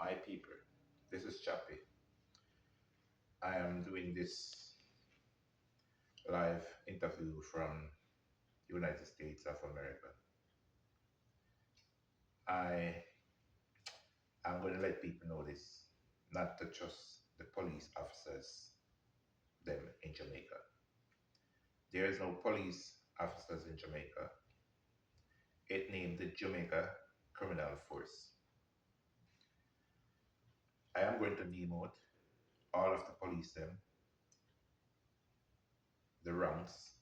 My people, this is Chappie. I am doing this live interview from United States of America. I am going to let people know this, not to trust the police officers, them in Jamaica. There is no police officers in Jamaica. It named the Jamaica Criminal Force. I am going to name out all of the police them, the ranks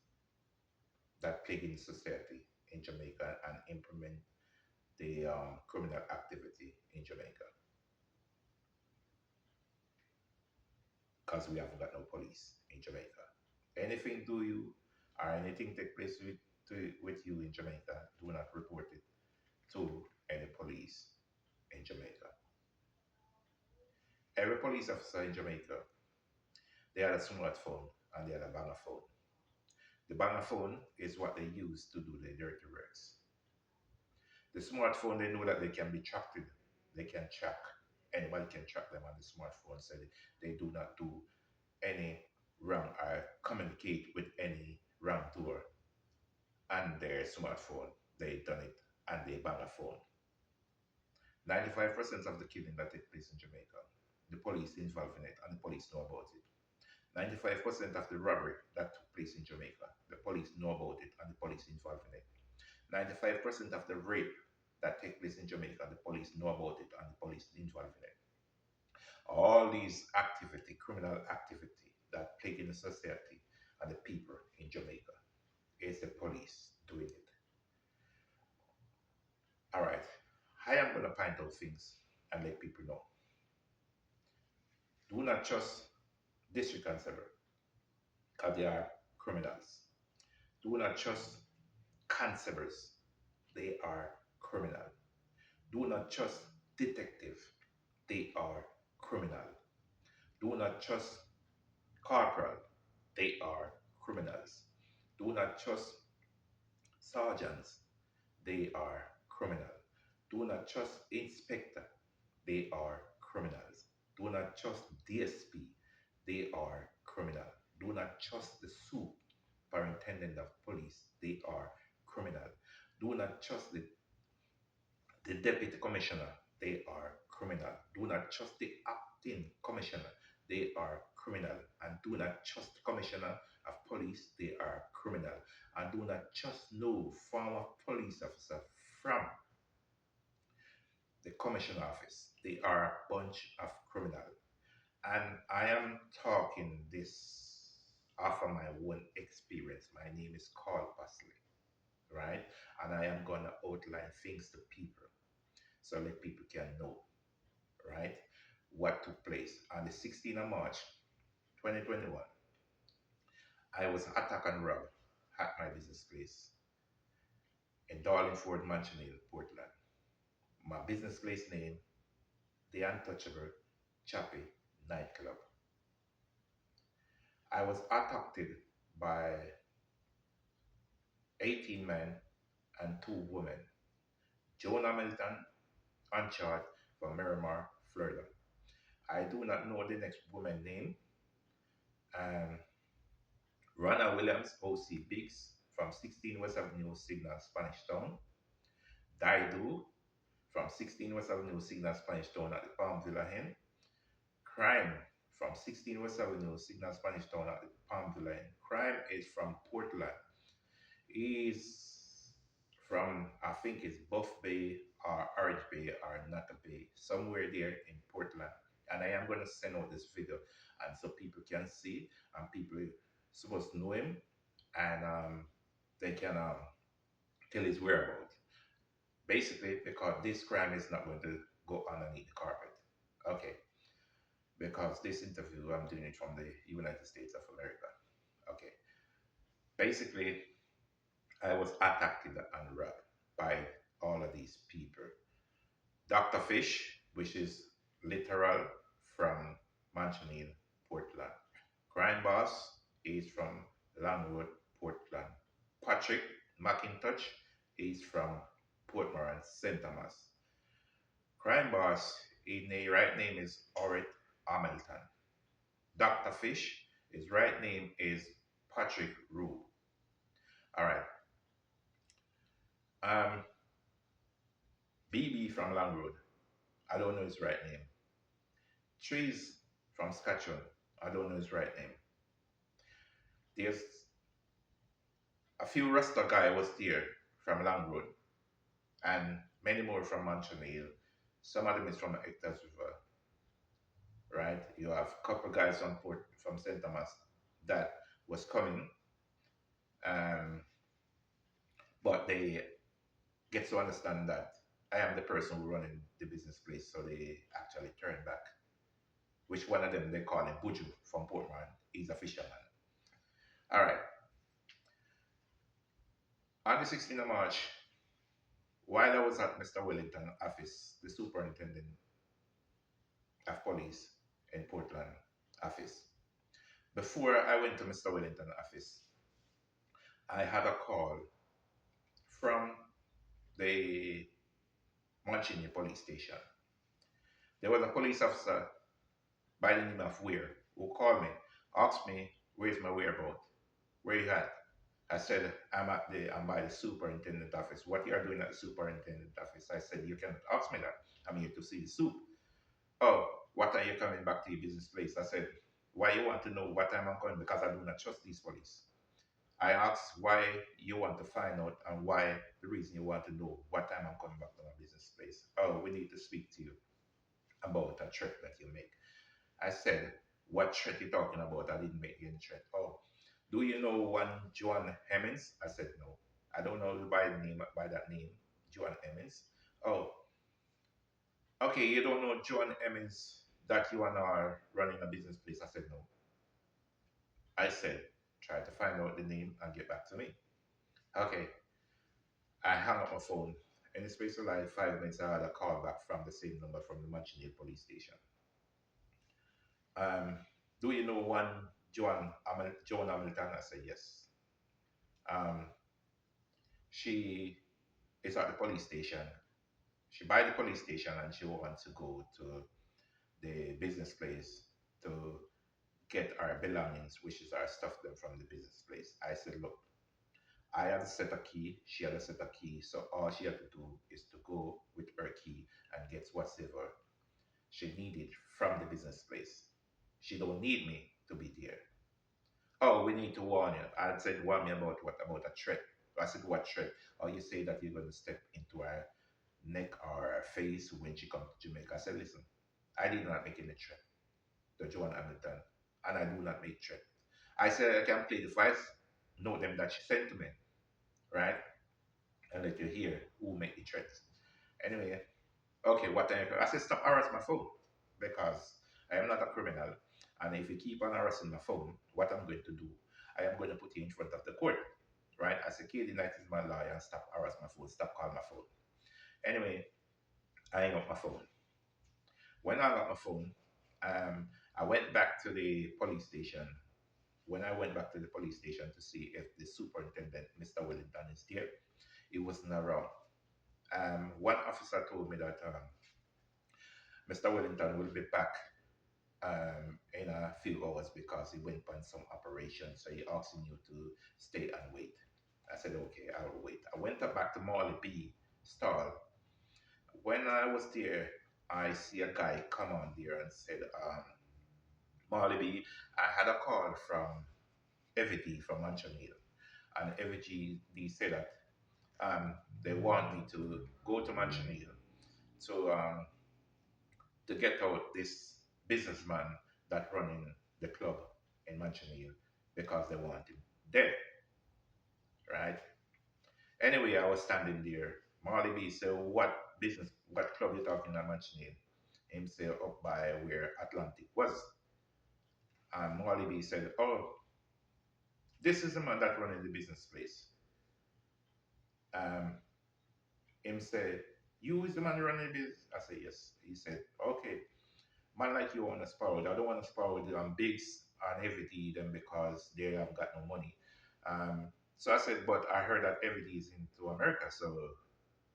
that plague in society in Jamaica and implement the criminal activity in Jamaica because we haven't got no police in Jamaica. Anything do you or anything take place with you in Jamaica, do not report it to any police in Jamaica. Every police officer in Jamaica, they had a smartphone and they had a banger phone. The banger phone is what they use to do their dirty works. The smartphone, they know that they can be tracked. They can track. Anybody can track them on the smartphone, so they do not do any wrong or communicate with any wrongdoer on their smartphone. They done it and they bang a phone. 95% of the killing that take place in Jamaica, the police involved in it and the police know about it. 95% of the robbery that took place in Jamaica, the police know about it and the police involved in it. 95% of the rape that take place in Jamaica, the police know about it and the police involved in it. All these activity, criminal activity that plague in the society and the people in Jamaica, is the police doing it. All right, I am going to point out things and let people know. Do not trust district constable because they are criminals. Do not trust constables, they are criminal. Do not trust detective, they are criminal. Do not trust corporal, they are criminals. Do not trust sergeants, they are criminal. Do not trust inspector, they are criminals. Do not trust DSP, they are criminal. Do not trust the superintendent of police, they are criminal. Do not trust the deputy commissioner, they are criminal. Do not trust the acting commissioner, they are criminal. And do not trust the commissioner of police, they are criminal. And do not trust no former police officer from the commissioner office. They are a bunch of criminal. And I am talking this off of my own experience. My name is Carl Pasley, right? And I am going to outline things to people so that people can know, right, what took place. On the 16th of March 2021, I was attacked and robbed at my business place in Darlingford, Mansion Hill, Portland. My business place name, The Untouchable Chappie Nightclub. I was attacked by 18 men and 2 women. Jonah Milton, uncharged from Miramar, Florida. I do not know the next woman name. Rana Williams, O.C. Biggs, from 16 West Avenue, Signal, Spanish Town. Daidu, from 16 West Avenue, Signal, Spanish Town at the Palm Villa Inn. Crime, from 16 West Avenue, Signal, Spanish Town at the Palm Villa Inn. Crime is from Portland. He's from, I think it's Buff Bay or Orange Bay or Nata Bay, somewhere there in Portland. And I am going to send out this video and so people can see and people supposed to know him and they can tell his whereabouts. Basically, because this crime is not going to go underneath the carpet. Okay. Because this interview, I'm doing it from the United States of America. Okay. Basically, I was attacked and robbed by all of these people. Dr. Fish, which is literal from Mansion Hill, Portland. Crime Boss is from Langwood, Portland. Patrick McIntosh is from Portmore and St. Thomas. Crime Boss his right name is Orit Hamilton. Dr. Fish, his right name is Patrick Rue. All right. Um, BB from Long Road. I don't know his right name. Trees from Saskatchewan. I don't know his right name. There's a few Rasta guy was there from Long Road, and many more from Montreal. Some of them is from Hector's River, right? You have a couple guys on port from St. Thomas that was coming, um, but they get to understand that I am the person who running the business place, so they actually turn back. Which one of them they call him Buju from Portman. He's a fisherman. All right. On the 16th of March, while I was at Mr. Wellington office, the superintendent of police in Portland office, before I went to Mr. Wellington office, I had a call from the Montchini police station. There was a police officer by the name of Weir who called me, asked me, where's my whereabout? Where you at? I said, I'm by the superintendent office. What you are doing at the superintendent office? I said, you cannot ask me that. I'm here to see the soup. Oh, what are you coming back to your business place? I said, why you want to know what time I'm coming? Because I do not trust these police. I asked why you want to find out and why the reason you want to know what time I'm coming back to my business place. Oh, we need to speak to you about a threat that you make. I said, what threat you talking about? I didn't make any threat. Oh, do you know one John Hemmings? I said, no. I don't know you by that name, John Hemmings. Oh, okay, you don't know John Hemmings that you and are running a business place? I said, no. I said, try to find out the name and get back to me. Okay, I hung up my phone. In the space of like 5 minutes, I had a call back from the same number from the Montreal police station. Um, do you know one Joan Hamilton? I said, yes. Um, she is at the police station. She by the police station and she wants to go to the business place to get our belongings, which is our stuff them from the business place. I said, look, I had a set of key, she had a set of key, so all she had to do is to go with her key and get whatever she needed from the business place. She don't need me to be there. Oh, we need to warn you. I said, warn me about what? About a threat. I said, what threat? Oh, you say that you're going to step into her neck or her face when she comes to Jamaica. I said, listen, I did not make any threat to Joan Hamilton, and I do not make threat. I said, I can play the voice note them that she sent to me, right? And let you hear who make the threats. Anyway, okay, what time? I said, stop harassing my phone because I am not a criminal. And if you keep on harassing my phone, what I'm going to do, I am going to put you in front of the court, right? I said, KD Knight is my lawyer and stop harassing my phone, stop calling my phone. Anyway, I hang up my phone. When I got my phone, I went back to the police station. When I went back to the police station to see if the superintendent, Mr. Wellington, is there, it wasn't around. One officer told me that Mr. Wellington will be back in a few hours because he went on some operation. So he asking you to stay and wait. I said, okay, I'll wait. I went up back to Marley B stall. When I was there, I see a guy come on there and said, Marley B, I had a call from FD from Montreal. And FD said that they want me to go to Montreal to to get out this businessman that running the club in Montreal because they want him dead, right? Anyway, I was standing there. Marley B said, what business, what club you talking about Montreal? Him say up by where Atlantic was. And Marley B said, oh, this is the man that running the business place. Um, him said, you is the man running the business? I said, yes. He said, okay. Man like you want to spar with. I don't want to spar with bigs and everything them because they have got no money. So I said, but I heard that everything is into America. So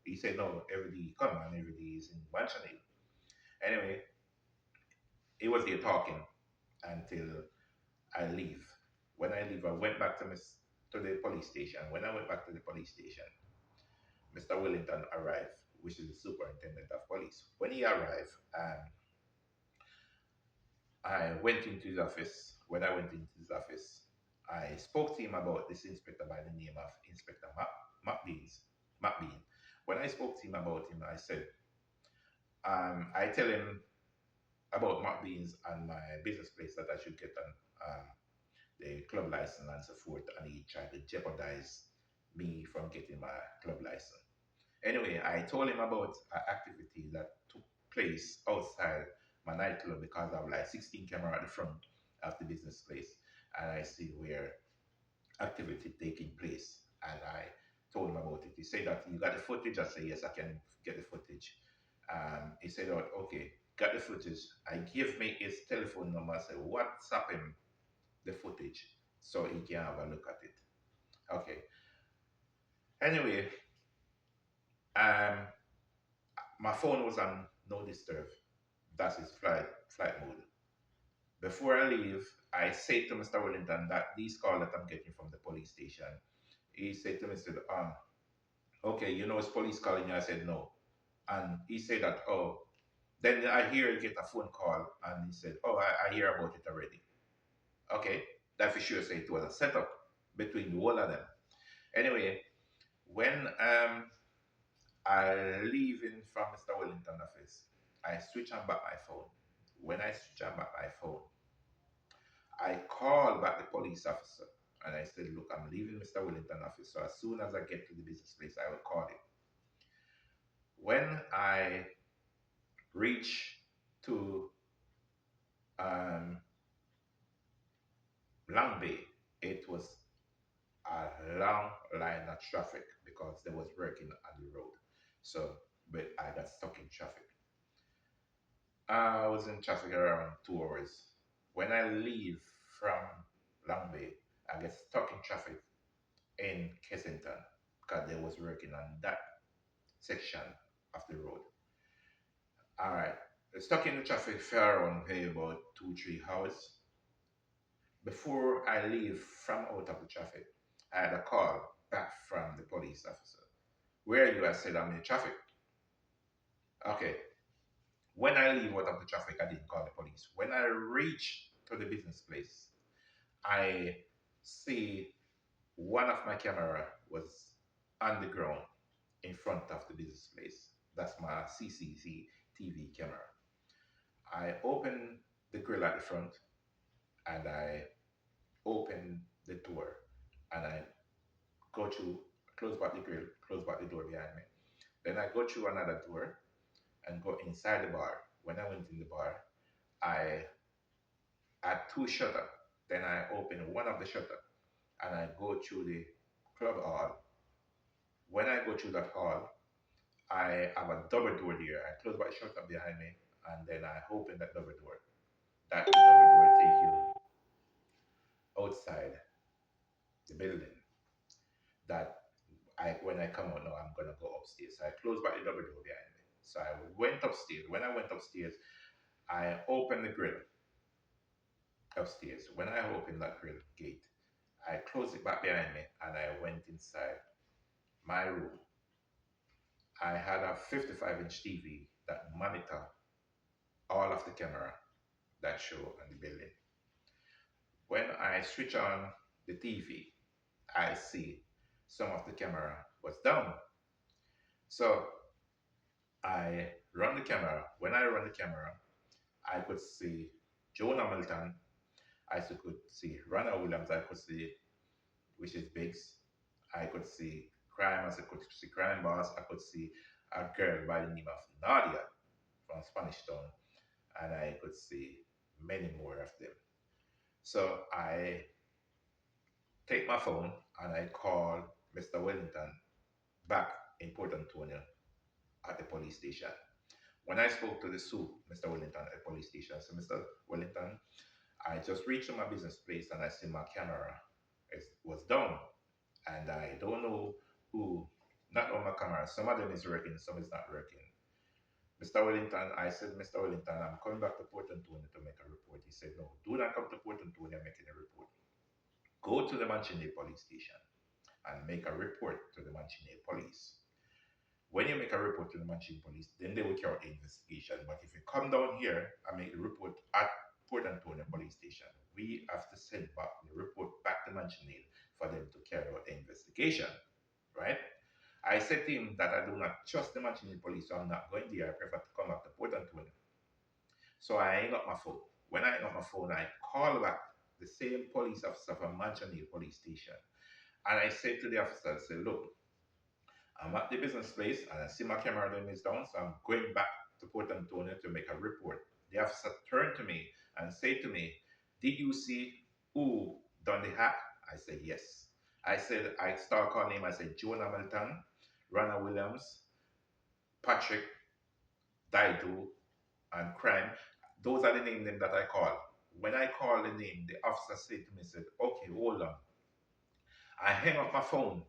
he said, no, everything come on, everything is in Montreal. Anyway, he was there talking until I leave. When I leave, I went back to the police station. When I went back to the police station, Mr. Wellington arrived, which is the superintendent of police. When he arrived, I went into his office. When I went into his office, I spoke to him about this inspector by the name of Inspector McBean. When I spoke to him about him, I said, I tell him about McBean's and my business place that I should get the club license and so forth, and he tried to jeopardize me from getting my club license. Anyway, I told him about an activity that took place outside my nightclub because I have like 16 camera at the front of the business place, and I see where activity taking place. And I told him about it. He said that you got the footage. I said yes, I can get the footage. He said, oh, okay, got the footage. I give me his telephone number. I said, WhatsApp him the footage so he can have a look at it. Okay. Anyway, um, my phone was on no disturb. That's his flight mode. Before I leave, I say to Mr. Wellington that these calls that I'm getting from the police station, he said to me, said, okay, you know it's police calling you. I said no. And he said that, oh, then I hear you get a phone call and he said, oh, I hear about it already. Okay, that for sure say it was a setup between the whole of them. Anyway, when I leaving from Mr. Wellington office, I switch on back my phone. When I switch on back my phone, I call back the police officer and I said, look, I'm leaving Mr. Wellington office. So as soon as I get to the business place, I will call him. When I reach to um, Long Bay, it was a long line of traffic because there was working on the road. So, but I got stuck in traffic. I was in traffic around 2 hours. When I leave from Long Bay, I get stuck in traffic in Kensington because they was working on that section of the road. All right, stuck in the traffic for around maybe about 2 3 hours. Before I leave from out of the traffic, I had a call back from the police officer. Where are you? I said I'm in traffic. Okay. When I leave out of the traffic, I didn't call the police. When I reach to the business place, I see one of my camera was on the ground in front of the business place. That's my CCTV camera. I open the grill at the front and I open the door and I go through, close back the grill, close back the door behind me. Then I go through another door and go inside the bar. When I went in the bar, I had two shutter. Then I open one of the shutter and I go through the club hall. When I go through that hall, I have a double door there. I close my shutter behind me and then I open that double door. That double door take you outside the building. That I when I come out now, I'm gonna go upstairs. So I close back the double door behind me. So I went upstairs. When I went upstairs, I opened the grill upstairs. When I opened that grill gate, I closed it back behind me and I went inside my room. I had a 55-inch TV that monitor all of the camera that show on the building. When I switch on the TV, I see some of the camera was down. So I run the camera. When I run the camera, I could see Joan Hamilton. Could see Rana Williams. I could see, which is Biggs. I could see Crime. I could see Crime Boss. I could see a girl by the name of Nadia from Spanish Town. And I could see many more of them. So I take my phone and I call Mr. Wellington back in Port Antonio at the police station. When I spoke to the SU, Mr. Wellington at the police station, I said, Mr. Wellington, I just reached to my business place and I see my camera was down. And I don't know who, not on my camera. Some of them is working, some is not working. Mr. Wellington, I said, Mr. Wellington, I'm coming back to Port Antonio to make a report. He said, no, do not come to Port Antonio making a report. Go to the Manchine police station and make a report to the Manchine police. When you make a report to the Manchine police, then they will carry out the investigation. But if you come down here and make a report at Port Antonio police station, we have to send back the report back to Manchine for them to carry out the investigation, right? I said to him that I do not trust the Manchini police, so I'm not going there. I prefer to come back to Port Antonio. So I hang up my phone. When I hang up my phone, I call back the same police officer from Manchini police station. And I said to the officer, I said, look, I'm at the business place and I see my camera then is down, so I'm going back to Port Antonio to make a report. The officer turned to me and said to me, did you see who done the hack? I said, yes. I said, I start calling him, I said, Joe Hamilton, Rana Williams, Patrick, Daidu, and Crime. Those are the names that I call. When I call the name, the officer said to me, said, okay, hold on. I hang up my phone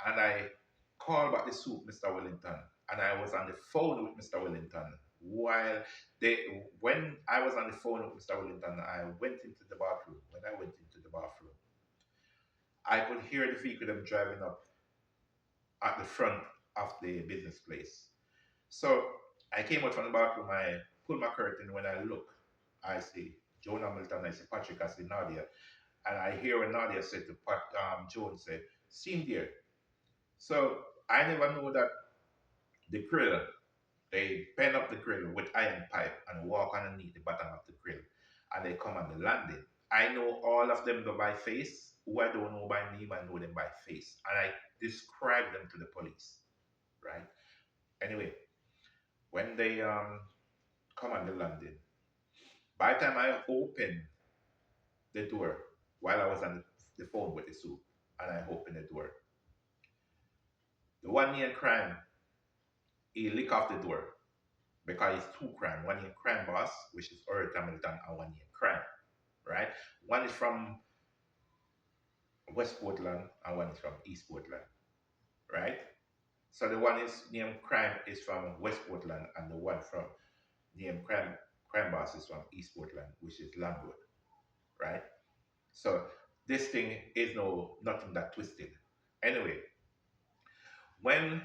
and I call back the soup, Mr. Wellington. And I was on the phone with Mr. Wellington. When I was on the phone with Mr. Wellington, I went into the bathroom. When I went into the bathroom, I could hear the vehicle them driving up at the front of the business place. So I came out from the bathroom, I pulled my curtain. When I look, I see Joan Hamilton, I see Patrick, I see Nadia. And I hear when Nadia said to Joan, say, see him there. So I never know that the grill, they pen up the grill with iron pipe and walk underneath the bottom of the grill. And they come on the landing. I know all of them by face. Who I don't know by name, I know them by face. And I describe them to the police, right? Anyway, when they come on the landing, by the time I opened the door while I was on the phone with the soup, and I opened the door, the one year crime, he lick off the door because it's two crime. One year crime boss, which is Earl Hamilton, and one year crime, right? One is from West Portland and one is from East Portland, right? So the one is named crime is from West Portland, and the one from named crime boss is from East Portland, which is Longwood, right? So this thing is nothing that twisted. Anyway, when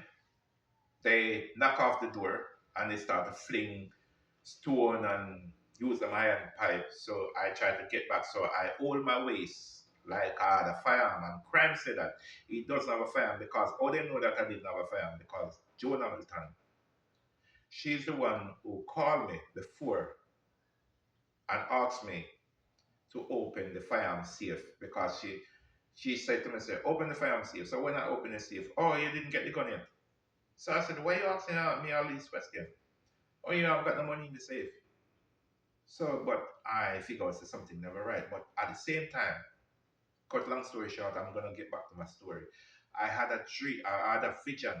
they knock off the door and they start to fling stone and use the iron pipe, so I try to get back. So I hold my waist like I had a firearm. And crime said that he doesn't have a firearm because all they know that I didn't have a firearm because Joan Hamilton, she's the one who called me before and asked me to open the firearm safe because she said to me, say, open the firearm safe. So when I opened the safe, oh, you didn't get the gun yet. So I said, why you asking me all these questions? Oh, you haven't got the money in the safe. So, but I figured it's something never right. But at the same time, cut long story short, I'm gonna get back to my story. I had a vision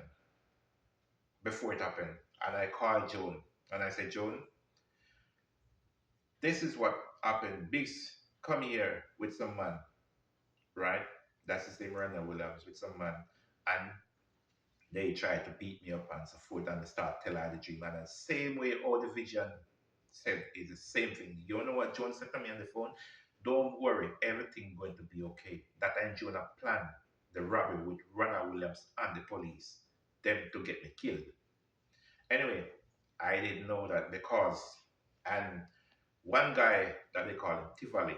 before it happened, and I called Joan, and I said, Joan, this is what happened. Biggs come here with some man, right? That's his name, Randall Williams, with some man, and they try to beat me up and so forth and they start telling her the dream. And the same way all the vision said is the same thing. You know what John said to me on the phone? Don't worry, everything going to be okay. That time Jonah planned the robbery with Rana Williams and the police, them to get me killed. Anyway, I didn't know that because and one guy that they call him Tivoli,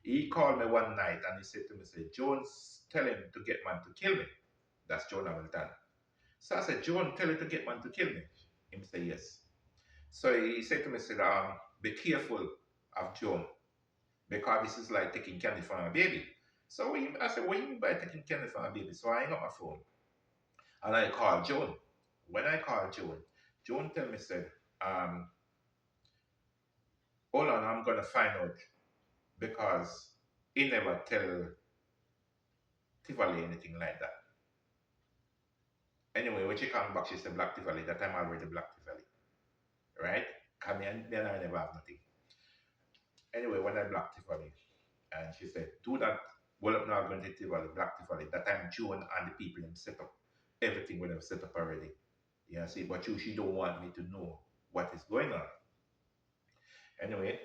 he called me one night and he said to me, say, Jones, tell him to get man to kill me. That's John Hamilton. So I said, John, tell her to get man to kill me. Him say yes. So he said to me, said, be careful of John, because this is like taking candy from a baby. So I said, what do you mean by taking candy from a baby? So I hang up my phone and I called Joan. When I called Joan, Joan tell me, said, hold on, I'm gonna find out because he never tell Tivoli anything like that. Anyway, when she come back, she said Black Tivoli. That time I already Black Tivoli. Right? Come in, then I never have nothing. Anyway, when I blocked Tiffany, and she said, do that, well, up now going to Tiffany, black Tiffany. That time, Joan and the people them set up everything when them set up already. You see, but she don't want me to know what is going on. Anyway,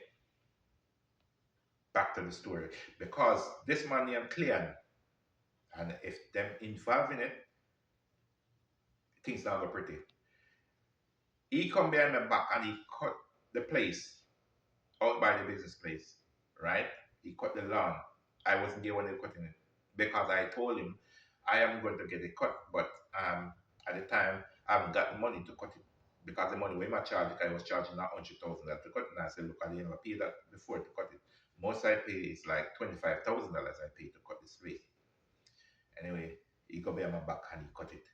back to the story. Because this man named Clean, and if them involved in it, things not go pretty. He come behind my back and he cut the place out by the business place, right? He cut the lawn. I wasn't there when they were cutting it because I told him I am going to get it cut, but at the time I haven't got the money to cut it because the money when I charged, I was charging that 100,000 to cut it. And I said, look, I didn't pay that before to cut it. Most I pay is like $25,000 I pay to cut this place. Anyway, he got behind my back and he cut it.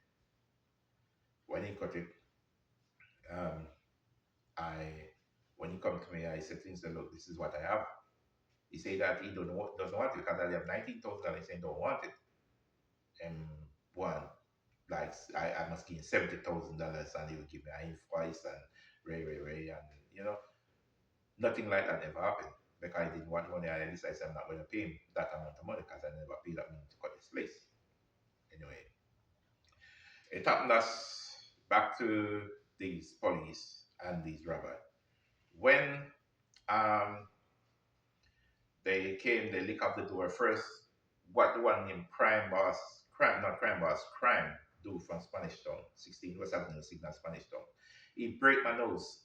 When he cut it, um, I when he come to me, I said to him, look, this is what I have. He said that he doesn't want it because I have $19,000. He said don't want it. And one, like I must give him $70,000 and he would give me an invoice and Ray, and nothing like that ever happened because I didn't want money. I decided I'm not going to pay him that amount of money because I never paid that money to cut this place. Anyway, it happened us back to these police and these robbers. When um, they came, they lick up the door first. What the one named Crime Boss, Crime, not Crime Boss, Crime do from Spanish Town, 16 West Avenue, Signal, Spanish Town. He break my nose,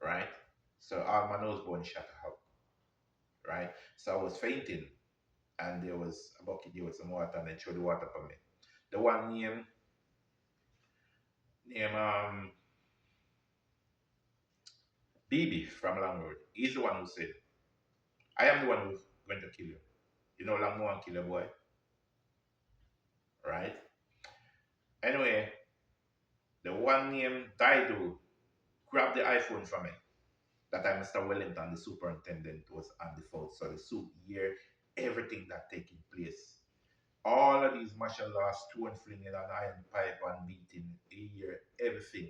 right? So all my nose bone shut out, right? So I was fainting, and there was a bucket there with some water, and they threw the water for me. The one named BB from Langwood, he's the one who said, I am the one who's going to kill you. You know, Langwood kill a boy, right? Anyway, the one named Dido grabbed the iPhone from me. That time Mr. Wellington, the superintendent, was on the phone. So the soup hear everything that taking place. All of these martial law, stone flinging and iron pipe and beating, he hear everything.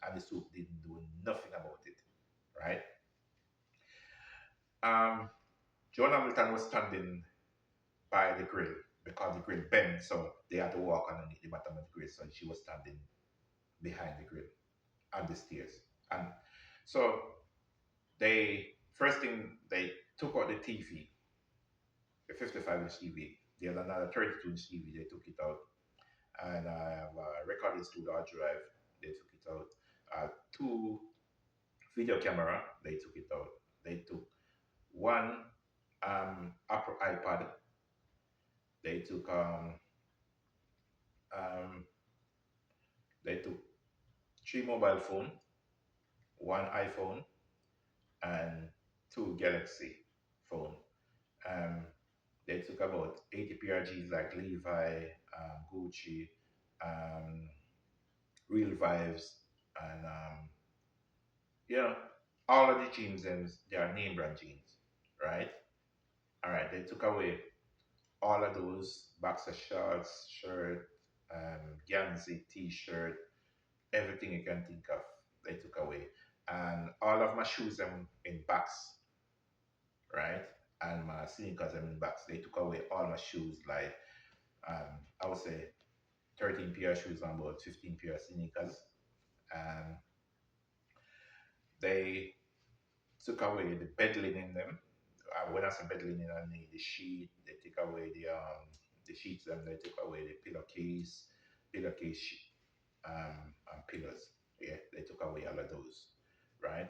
And the soup didn't do nothing about it. Right? John Hamilton was standing by the grill because the grill bent, so they had to walk underneath the bottom of the grill. So she was standing behind the grill on the stairs. And so they first thing they took out the TV, the 55-inch TV. They had another 32-inch TV. They took it out, and I have a recording studio hard drive. They took it out. Two video camera. They took it out. They took one Apple iPad. They took um, they took three mobile phone, one iPhone, and two Galaxy phone. Um, they took about 80 PRGs like Levi, Gucci, um, Real Vibes, and you know, all of the jeans and they are name brand jeans, right? All right, they took away all of those boxer shorts, shirt, Gansy T-shirt, everything you can think of. They took away, and all of my shoes in box, right? And my sneakers in box. They took away all my shoes, like I would say 13 pair of shoes and about 15 pair of sneakers. And they took away the bed linen them. When I say bed linen, I mean the sheet. They took away the sheets and they took away the pillowcase, and pillows. Yeah, they took away all of those, right?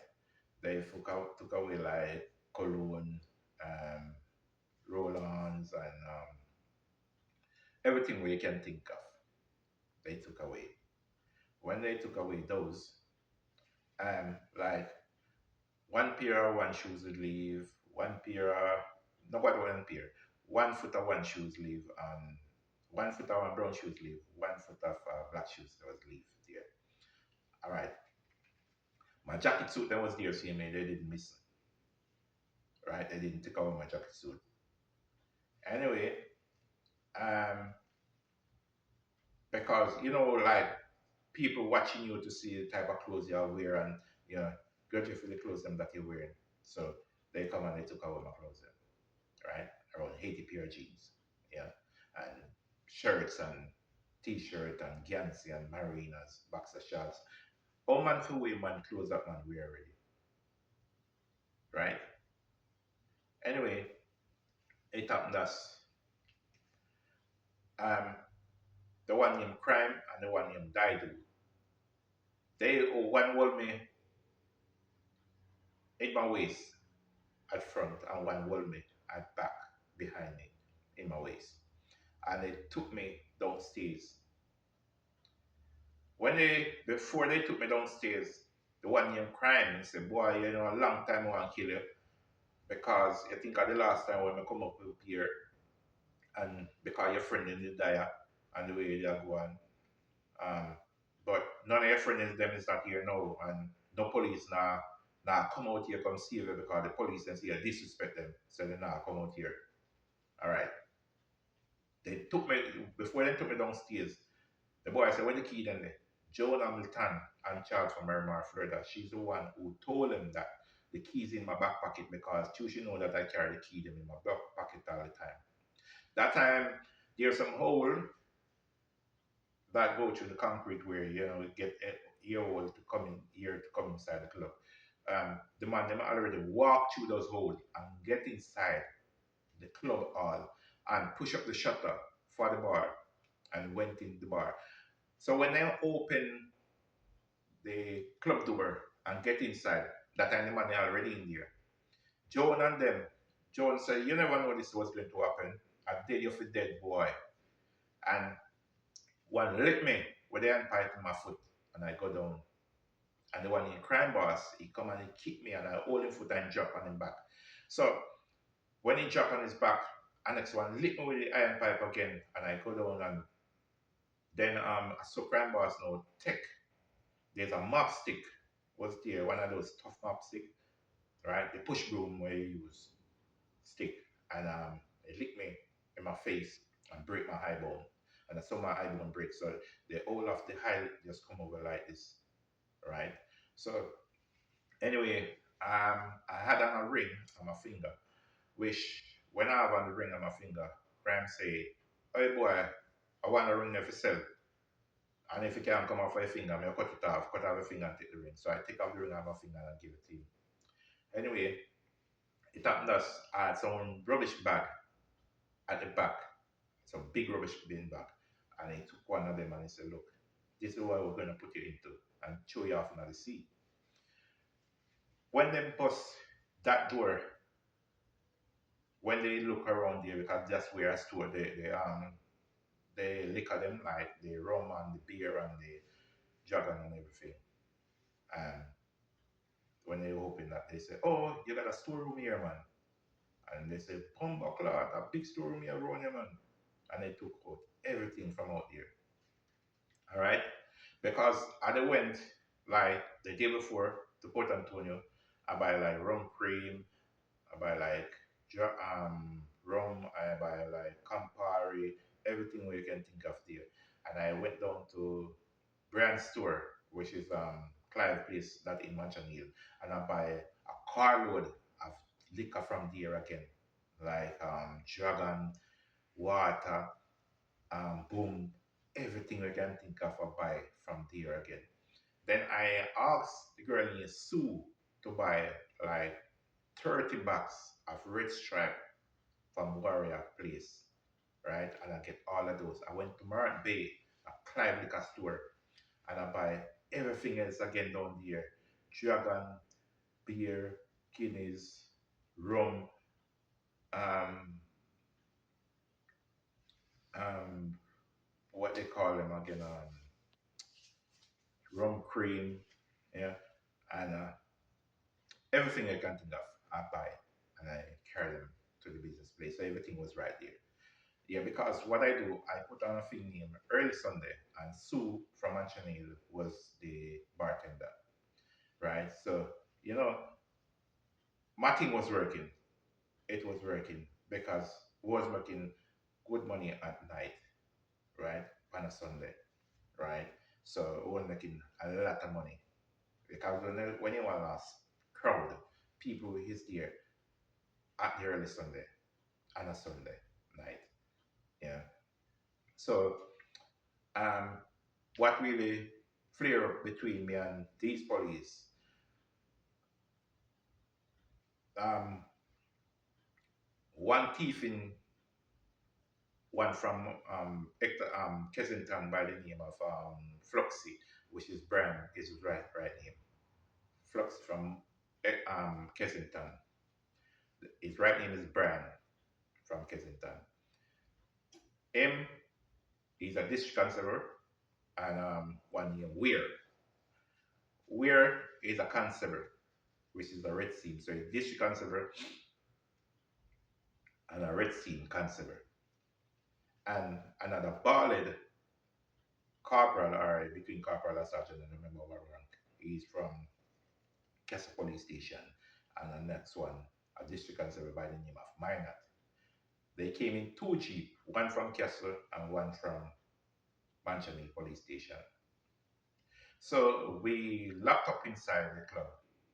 They took away like cologne, um, roll-ons, and everything we can think of. They took away. When they took away those, like one pair of one shoes would leave, one pair of, nobody one pair, one foot of one shoes leave, one foot of one brown shoes leave, one foot of black shoes that was leave there. All right. My jacket suit that was there, see me, they didn't miss it, right? They didn't take away my jacket suit. Anyway, um, because like people watching you to see the type of clothes you wear and you know, get you for the clothes them that you're wearing. So they come and they took away my clothes then, right? Around 80 pair of jeans, yeah, and shirts and t-shirt and Gansy and Marinas, boxer shorts. All man for wear man clothes that man wear already, right? Anyway, it happened as um, the one named Crime and the one named Dido. They one hold me in my waist at front and one hold me at back behind me in my waist. And they took me downstairs. Before they took me downstairs, the one named Crime he said, boy, you know, a long time I want to kill you because you think of the last time when I come up here and because your friend didn't die and the way they are going. Um, but none of your friends them is not here now and no police now come out here come save you because the police and see you disrespect them. So they now come out here. Alright. They took me before they took me downstairs, the boy said, when the key then there? Joan Hamilton and Charles from Miramar, Florida. She's the one who told him that the keys in my back pocket because she know that I carry the key them in my back pocket all the time. That time there's some hole that go through the concrete where you know get ear hole to come in here to come inside the club. The man them already walk through those holes and get inside the club hall and push up the shutter for the bar and went in the bar. So when they open the club door and get inside, that time the man already in there. Joan and them, Joan said, you never know this was going to happen. I dead you for dead boy. And one lick me with the handpipe in my foot and I go down. And the one in crime boss, he come and he kick me and I hold him foot and drop on him back. So when he drop on his back, and next one lick me with the iron pipe again and I go down and then so crime boss now take there's a mop stick was there, one of those tough mop stick, right? The push broom where you use stick and it licked me in my face and break my eye bone. And I saw my eye bone break. So the whole of the eye just come over like this, right? So anyway, I had on a ring on my finger, which when I have on the ring on my finger, Crime say, hey boy, I want a ring there for sale. And if you can't come off your finger, I cut it off, cut off your finger and take the ring. So I take off the ring on my finger and give it to him. Anyway, it happened as I had some rubbish bag at the back, some big rubbish bin bag. And he took one of them and he said, look, this is what we're going to put you into and throw you off into the sea. When they bust that door, when they look around there, because that's where I store the liquor them, like the rum and the beer and the dragon and everything. And when they open that, they say, oh, you got a storeroom here, man. And they say, Pumba Clot, a big storeroom here around here, man. And they took out everything from out there. All right? Because I went like the day before to Port Antonio. I buy like rum cream, I buy like rum, I buy like Campari, everything we can think of there. And I went down to Brand Store, which is Clive Place, that in Mansion Hill, and I buy a carload of liquor from there again, like Dragon, water, boom, everything we can think of, I buy from there again. Then I asked the girl in Sue to buy like 30 bucks of Red Stripe from Warrior Place, right? And I get all of those. I went to Marant Bay, a Clive liquor store, and I buy everything else again down there. Dragon, beer, Guinness, rum, um, um, what they call them again, rum cream, yeah, and everything I can think of, I buy and I carry them to the business place. So everything was right there. Yeah, because what I do, I put on a thing named Early Sunday, and Sue from Manchester was the bartender, right? So, you know, my thing was working. It was working because we was making good money at night, right? On a Sunday, right? So we were making a lot of money because when you want a crowd, people is there at the early Sunday on a Sunday night, yeah. So Um, what really flare up between me and these police, um, one thief in one from Kensington by the name of Fluxy, which is Brian, is his right name. Flux from Kensington. His right name is Brian from Kensington. Him, he's a district constable, and one named Weir. Weir is a constable, which is a red team. So a district constable and a red team constable. And another ballad corporal, or between corporal and sergeant, I don't remember what rank. He's from Kessel Police Station. And the next one, a district constable by the name of Minot. They came in two jeep, one from Kessel and one from Manchester Police Station. So we locked up inside the club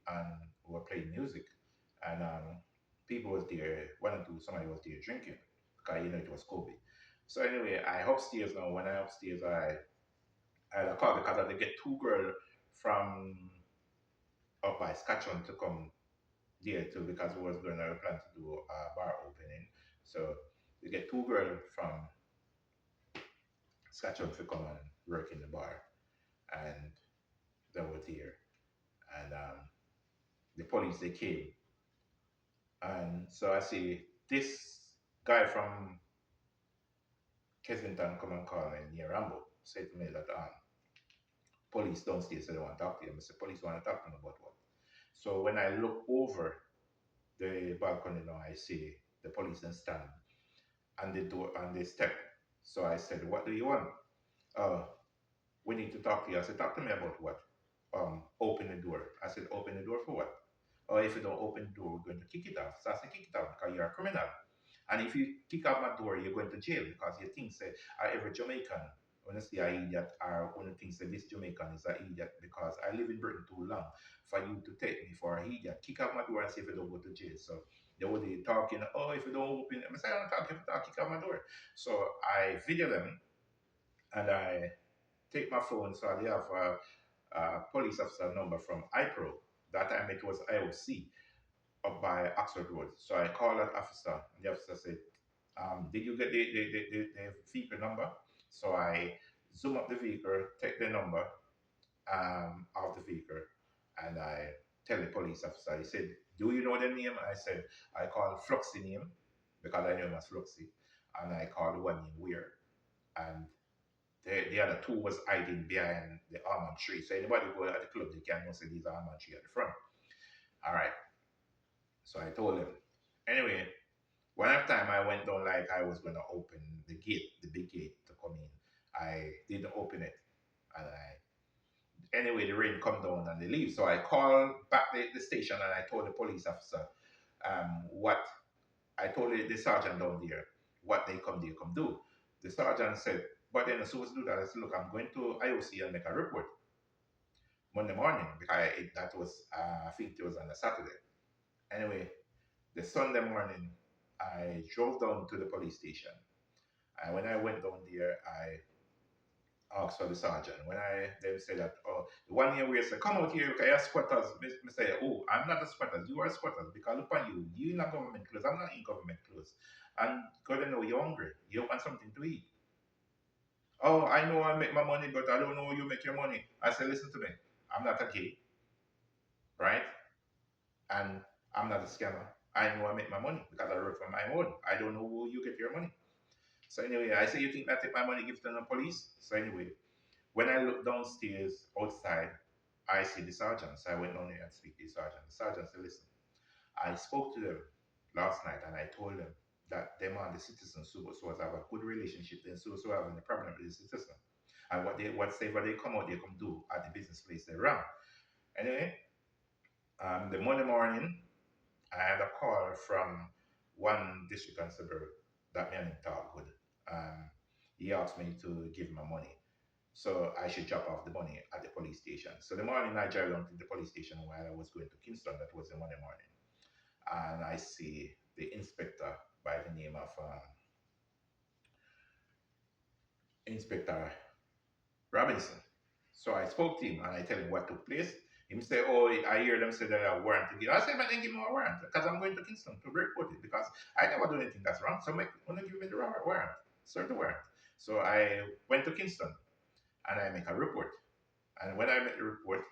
and we were playing music. And people was there, one or two, somebody was there drinking because it was COVID. So anyway, I upstairs now. When I upstairs, I had a call because I had to get two girls from up by Scotland to come there too because we was going to plan to do a bar opening. So we get two girls from Scotland to come and work in the bar, and they were there. And the police they came, and so I see this guy from Kensington come and call me near Rambo. Said to me that police downstairs, so they want to talk to you. I said, police want to talk to me about what? So when I look over the balcony now, I see the police and stand and the door and the step. So I said, what do you want? Uh, we need to talk to you. I said, talk to me about what? Open the door. I said, open the door for what? Or if you don't open the door, we're going to kick it off. So I said, kick it off because you're a criminal. And if you kick out my door, you're going to jail because you think say every Jamaican honestly an idiot or one thinks that this Jamaican is an idiot because I live in Britain too long for you to take me for an idiot. Kick out my door and say if you don't go to jail. So they were talking, oh if you don't open I say I don't talk if you talk, kick out my door. So I video them and I take my phone so I have a police officer number from IPRO. That time it was IOC up by Oxford Road. So I called that officer, and the officer said, did you get the vehicle number? So I zoom up the vehicle, take the number of the vehicle, and I tell the police officer, he said, do you know the name? I said, I called Fluxy name, because I knew him as Fluxy, and I called one name Weir, and the other two was hiding behind the almond tree. So anybody go at the club, they can know say these almond tree at the front. All right. So I told him. Anyway, one time I went down like I was gonna open the gate, the big gate to come in. I didn't open it, and anyway the rain come down and they leave. So I called back the station and I told the police officer what I told the sergeant down there what they come there come do. The sergeant said, but then as soon as do that, I said, look, I'm going to IOC and make a report Monday morning because that was I think it was on a Saturday. Anyway, the Sunday morning, I drove down to the police station. And when I went down there, I asked for the sergeant. When I then said that, oh, the one year where said, come out here, because you're squatters. Me say, oh, I'm not a squatter. You are squatters because look at you. You in a government clothes. I'm not in government clothes. And God, I know you're hungry. You want something to eat. Oh, I know I make my money, but I don't know how you make your money. I said, listen to me. I'm not a gay, right? And I'm not a scammer. I know I make my money because I work for my own. I don't know who you get your money. So anyway, I say, you think I take my money, give it to the police? So anyway, when I look downstairs outside, I see the sergeant. So I went down there and speak to the sergeant. The sergeant said, listen, I spoke to them last night and I told them that them and the citizens so as have a good relationship, then so having a problem with the citizen. And whatever they come out, they come do at the business place they run. Anyway, the Monday morning, I had a call from one district constable that me and him talk good. He asked me to give him my money. So I should drop off the money at the police station. So the morning I drive down to the police station while I was going to Kingston, that was the Monday morning. And I see the inspector by the name of Inspector. Robinson. So I spoke to him and I tell him what took place. Him say, "Oh, I hear them say that a warrant to give." I said, "But then give me a warrant because I'm going to Kingston to report it because I never do anything that's wrong. So make want to give me the warrant, serve the warrant." So I went to Kingston and I make a report. And when I make the report,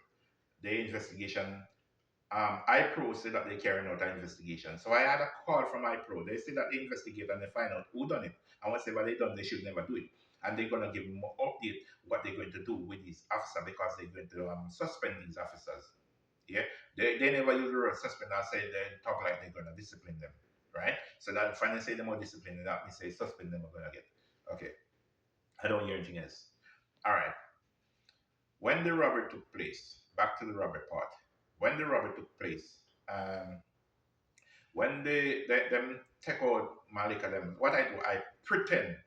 the investigation, iPro said that they carrying out an investigation. So I had a call from iPro. They said that they investigate and they find out who done it. And whatever they done, they should never do it. And they're gonna give more update what they're going to do with these officers because they're going to suspend these officers. Yeah, they never use the word suspend and say they talk like they're gonna discipline them, right? So that finally say them more discipline, and that means say suspend them are gonna get. Okay, I don't hear anything else. All right. When the robbery took place, back to the robbery part. When the robbery took place, um, when them take out Malika them, what I do, I pretend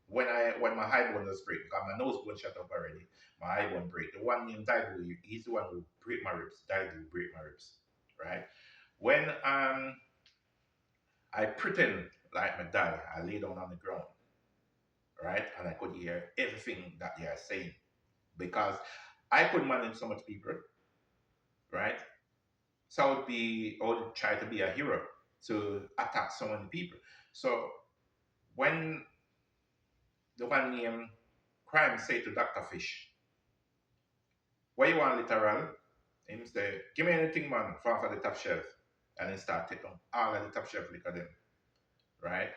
when my high bone was break, because my nose bone shut up already, my high bone break. The one named Daidu, he's the one who break my ribs. Daidu break my ribs, right? When I pretend like my dad, I lay down on the ground, right, and I could hear everything that they are saying because I could manage so much people, right? So I would try to be a hero to attack so many people. So when the one named Crime say to Dr. Fish, "What you want literal?" Him say, "Give me anything, man, from for the top shelf." And he start taking all of the top shelf liquor them, right?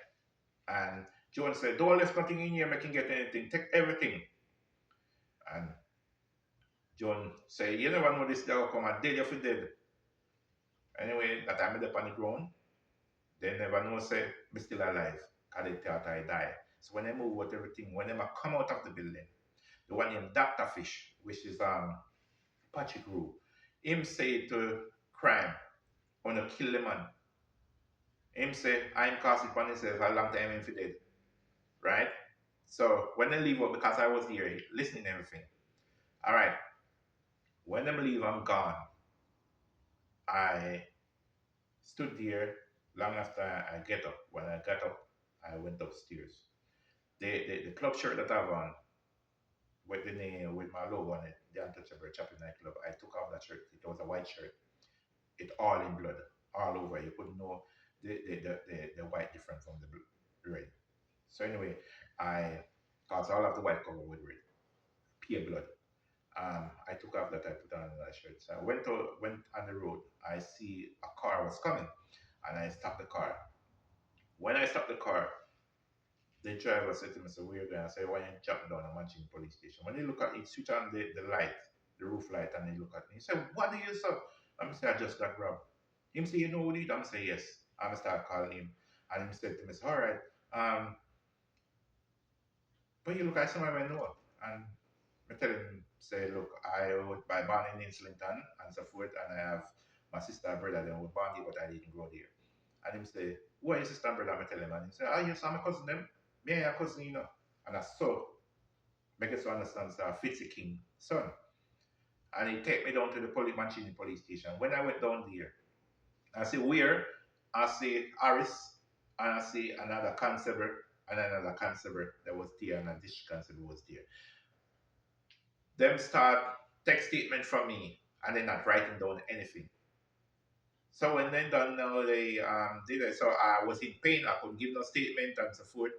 And Jones said, "Don't left nothing in here, making get anything. Take everything." And John say, "You never know this day will come and dead you for dead." Anyway, that time I up on the ground, they never know say me still alive. Cause they thought I die. So when they move out everything, when they come out of the building, the one named Dr. Fish, which is Patrick Rue, him say to Crime, wanna kill the man. Him say, I'm causing upon himself a long time in for dead. Right? So when they leave out, because I was here listening to everything. Alright. When they leave, I'm gone. I stood there long after I get up. When I got up, I went upstairs. The club shirt that I have on with the name with my logo on it, the Untouchable Chaplain Nightclub, I took off that shirt. It was a white shirt. It all in blood, all over. You couldn't know the white different from the red. So anyway, I cause all of the white cover with red, pure blood. I took off that I put on another shirt. So I went on the road. I see a car was coming, and I stopped the car. When I stopped the car, the driver said to me, "So where you going?" I said, "Why you jump down and Manching police station?" When he look at it, switch on the light, the roof light, and he look at me. He said, "What do you say?" I'm say, "I just got robbed." Him say, "You know who did?" I'm say, "Yes." I'm start calling him, and he said to me, "All right, but you look at someone I know," and I tell him, say, "Look, I was by born in Islington and so forth, and I have my sister and brother. They were born here, but I didn't grow there." And him say, "Who are your sister and brother?" I tell him, and he say, "Oh, yes, I'm a cousin them. Me and your cousin, you know." And I so make us understand that Fitzy King son. And he take me down to the Mancini police station. When I went down there, I see where I see Harris and I see another constable and another constable that was there and a district constable was there. Them start text statement from me and they're not writing down anything. So when they done now they did it. So I was in pain, I couldn't give no statement and so forth.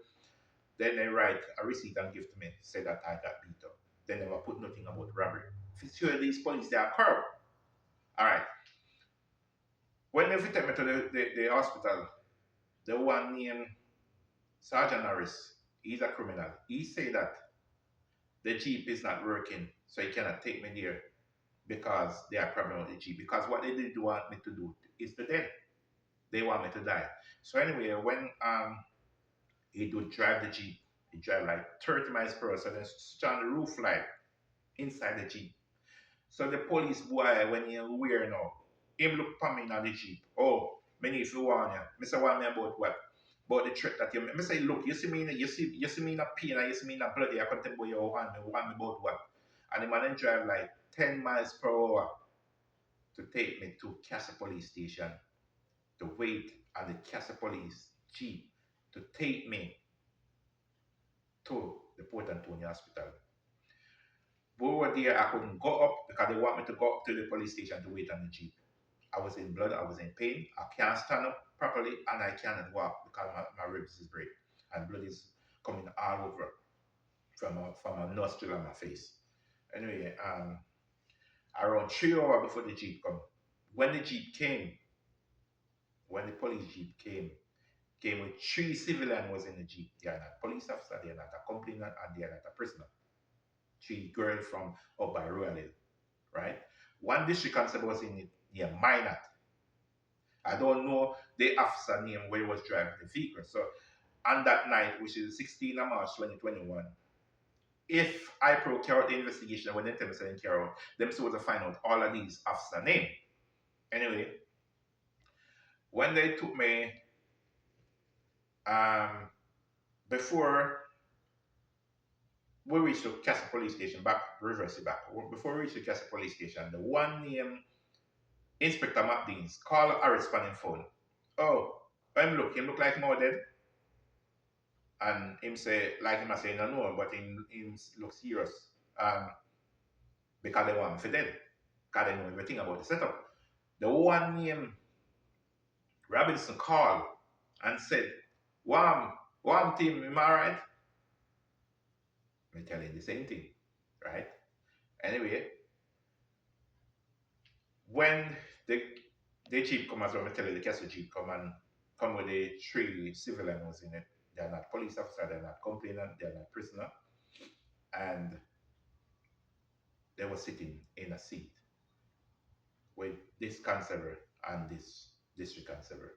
Then they write a receipt and give to me, say that I got beat up. They never put nothing about robbery. Sure, these police they are corrupt. Alright. When they take me to the hospital, the one named Sergeant Harris, he's a criminal. He say that the Jeep is not working, so he cannot take me there because they have problem with the Jeep. Because what they did want me to do is to dead. They want me to die. So anyway, when he do drive the Jeep, he drive like 30 miles per hour, so then switch on the roof light inside the Jeep. So the police boy, when he wear now, him look for me in the Jeep. "Oh, me need to warn you." Me say, "Warn me about what?" "About the threat that you make." Me say, "Look, you see me in a pain and you see me in a bloody, I can't tell you warn me about what?" And the man then drive like 10 miles per hour to take me to Casa Police Station to wait on the Casa Police Jeep to take me to the Port Antonio Hospital. We were there, I couldn't go up because they want me to go up to the police station to wait on the jeep. I was in blood, I was in pain, I can't stand up properly, and I cannot walk because my ribs is break and blood is coming all over from my nostril and my face. Anyway, around 3 hours before the jeep come, when the jeep came, when the police jeep came with three civilian was in the jeep. They are not police officer, they are not a complainant, and they are not a prisoner. Three girls from up by Royal Hill, right? One district constable was in it near Minot. I don't know the officer name where he was driving the vehicle. So on that night, which is 16th of March 2021, if IPRO carry out the investigation when they tell me they carry out, them supposed to find out all of these officer name. Anyway, when they took me um, before we reached the Castle Police Station, back reverse it back. Before we reached the Castle Police Station, the one named Inspector McDeans called a responding phone. Oh, him look like him all dead. And him say, like him I say, no, no, but him look serious. Um, because they want him for dead. Because they know everything about the setup. The one named Robinson called and said, Wham team, am I right? Me telling the same thing, right? Anyway, when the the jeep come as well, me tell you the castle jeep come with the three civilians in it. They're not police officer, they're not complainant, they're not prisoner, and they were sitting in a seat with this constable and this district constable.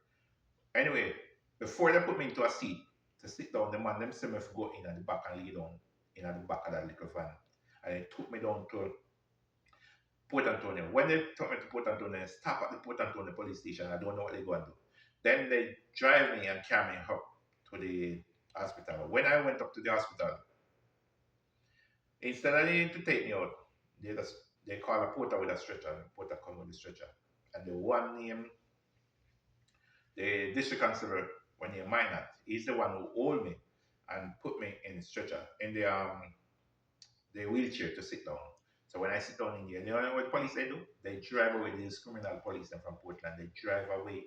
Anyway, before they put me into a seat to sit down, the man them sent me to go in at the back and lay down in at the back of that little van. And they took me down to Port Antonio. When they took me to Port Antonio, they stop at the Port Antonio police station. I don't know what they go and do. Then they drive me and carry me up to the hospital. When I went up to the hospital, instead of needing to take me out, they just they call a porter with a stretcher, and the porter come with the stretcher. And the one named the district constable, when he minor, he's the one who hold me and put me in the stretcher in the wheelchair to sit down. So when I sit down in there, you know what the police they do? They drive away these criminal police from Portland. They drive away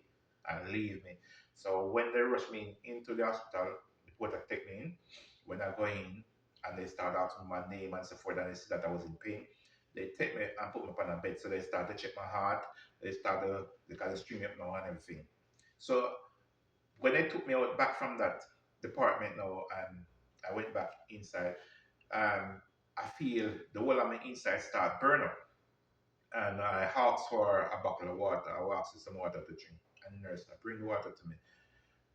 and leave me. So when they rush me into the hospital, the porter take me in. When I go in and they start asking my name and so forth, and they see that I was in pain, they take me and put me on a bed. So they start to check my heart. They start to they kind of stream me up now and everything. So when they took me out back from that department now and I went back inside, um, I feel the whole of my inside start burn up. And I asked for a bottle of water. I asked for some water to drink. And the nurse bring the water to me.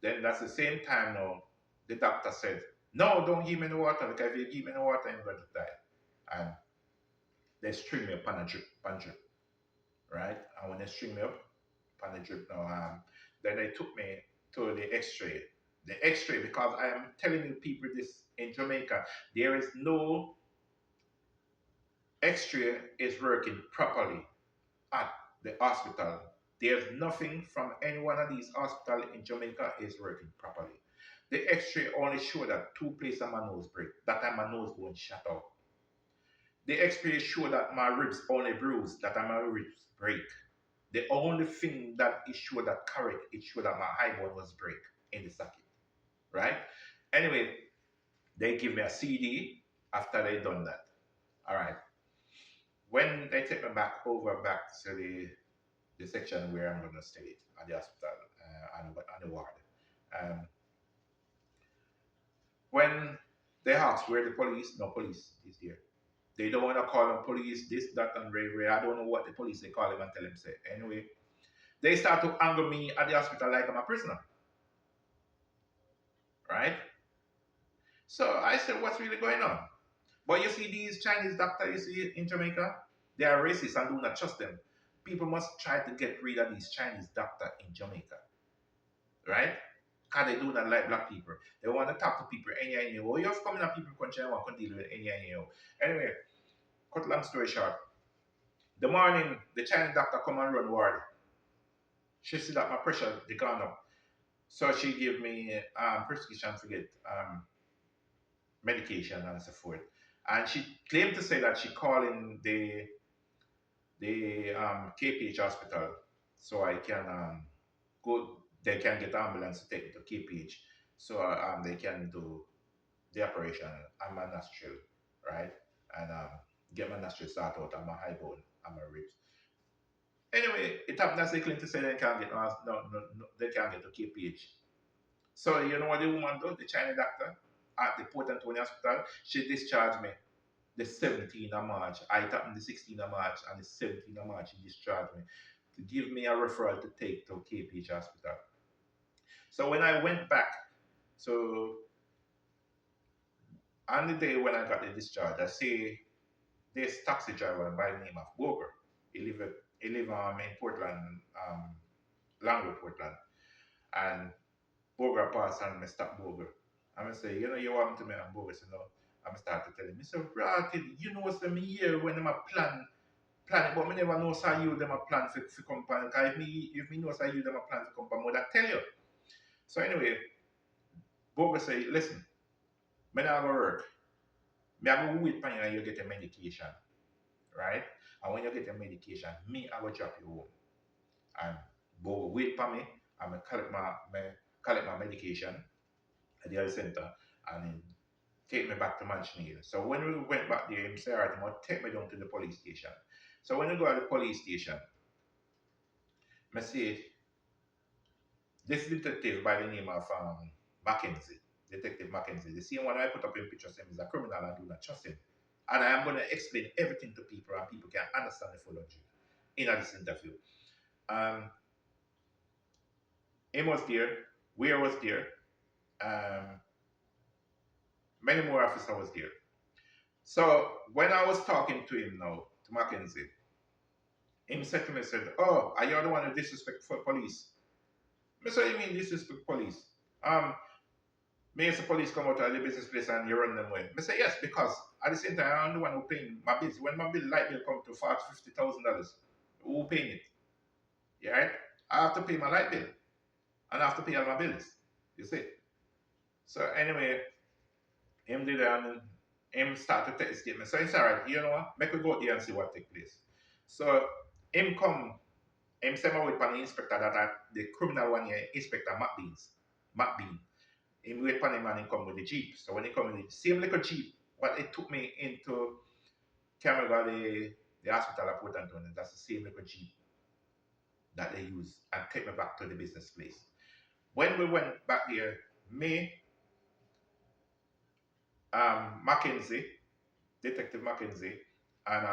Then that's the same time now, the doctor said, no, don't give me the water because if you give me the water, I'm going to die. And they string me up on a drip, right? And when they string me up on the drip now, then they took me to the x-ray. The x-ray, because I am telling you people this in Jamaica, there is no x-ray is working properly at the hospital. There's nothing from any one of these hospitals in Jamaica is working properly. The x-ray only show that two places of my nose break. That time my nose won't shut out. The x-ray show that my ribs only bruise, that time my ribs break. The only thing that it showed that correct, it showed that my high bone was break in the socket. Right? Anyway, they give me a CD after they done that. All right. When they take me back to the section where I'm going to stay at the hospital on the ward, um, when they ask where the police, no police is there. They don't want to call them police, this, that, and rare. I don't know what the police they call them and tell them say. Anyway, they start to anger me at the hospital like I'm a prisoner, right? So I said, what's really going on? But you see these Chinese doctors you see in Jamaica, they are racist and do not trust them. People must try to get rid of these Chinese doctors in Jamaica, right? Because they do not like black people. They want to talk to people any. Oh, you have come in a people country and want to deal with any. Anyway, cut long story short, the morning the Chinese doctor come and run ward. She see that my pressure they gone up. So she gave me prescription to get medication and so forth. And she claimed to say that she called in the KPH hospital so I can go. They can get ambulance to take me to KPH so they can do the operation on my nostril, right? And get my nostril started out on my high bone and my ribs. Anyway, it happened as they claim to say they can't get no, they can't get to KPH. So you know what the woman did, the Chinese doctor at the Port Antonio Hospital, she discharged me the 17th of March. I happened the 16th of March and the 17th of March she discharged me to give me a referral to take to KPH Hospital. So when I went back, so on the day when I got the discharge, I see this taxi driver by the name of Boger. He live in Portland, Langwood, Portland. And Boger passed and I stop Boger. And I say, you know, you want to me and Boger say no. I'm start to tell him, Mr. Ratty, you know some here when I'm a plan it, but me never know say you them a plan for company. Cause if me know say you them a plan for company, I would tell you. So anyway, Boger say, listen, me not go work. Me I go wait for you and you get a medication, right? And when you get a medication, me I go drop you home. And Boger wait for me and me collect my medication at the health center and then take me back to Manchester. So when we went back there, he said, all right, I'm going to take me down to the police station. So when we go to the police station, I see this detective by the name of Mackenzie, Detective Mackenzie. The same one I put up in pictures him is a criminal and I do not trust him. And I am going to explain everything to people and people can understand the full logic in this interview. Um, him was there, Weir was there, um, many more officers was there. So when I was talking to him now, to Mackenzie, him said to me, said, oh, are you the one who disrespect for police? I said, you mean disrespect police? Me as the police come out of the business place and you run them away. I say, yes, because at the same time, I'm the one who paying my bills. When my light bill come to $50,000, who paying it? Yeah, right? I have to pay my light bill and I have to pay all my bills. You see? So anyway, him did that and him start to take the statement. So it's all right, you know what? Make we go out there and see what take place. So him come him send me with the inspector that the criminal one here, Inspector Matt Bean. Him wait for him and he come with the Jeep. So when he come with the same little Jeep, but it took me into Camera the hospital at Port Antonio. That's the same little Jeep that they use and take me back to the business place. When we went back there, me, Mackenzie, Detective Mackenzie, and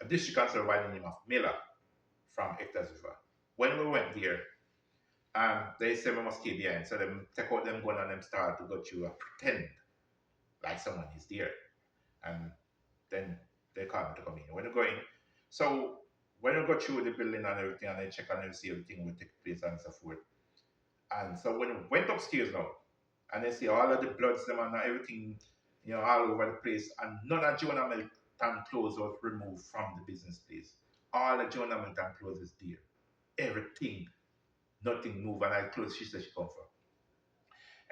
a district council by the name of Miller from Hector's River. When we went there, they say we must keep behind. So them take out them gun and them start to go through and pretend like someone is there. And then they call me to come in. When you go in, so when you go through the building and everything and they check and they see everything will take place and so forth. And so when we went upstairs now, and they see all of the bloods them and everything, you know, all over the place, and none of Jonah Milton clothes was removed from the business place. All the Jonah Milton clothes is there. Everything, nothing move, and I clothes she said she come from.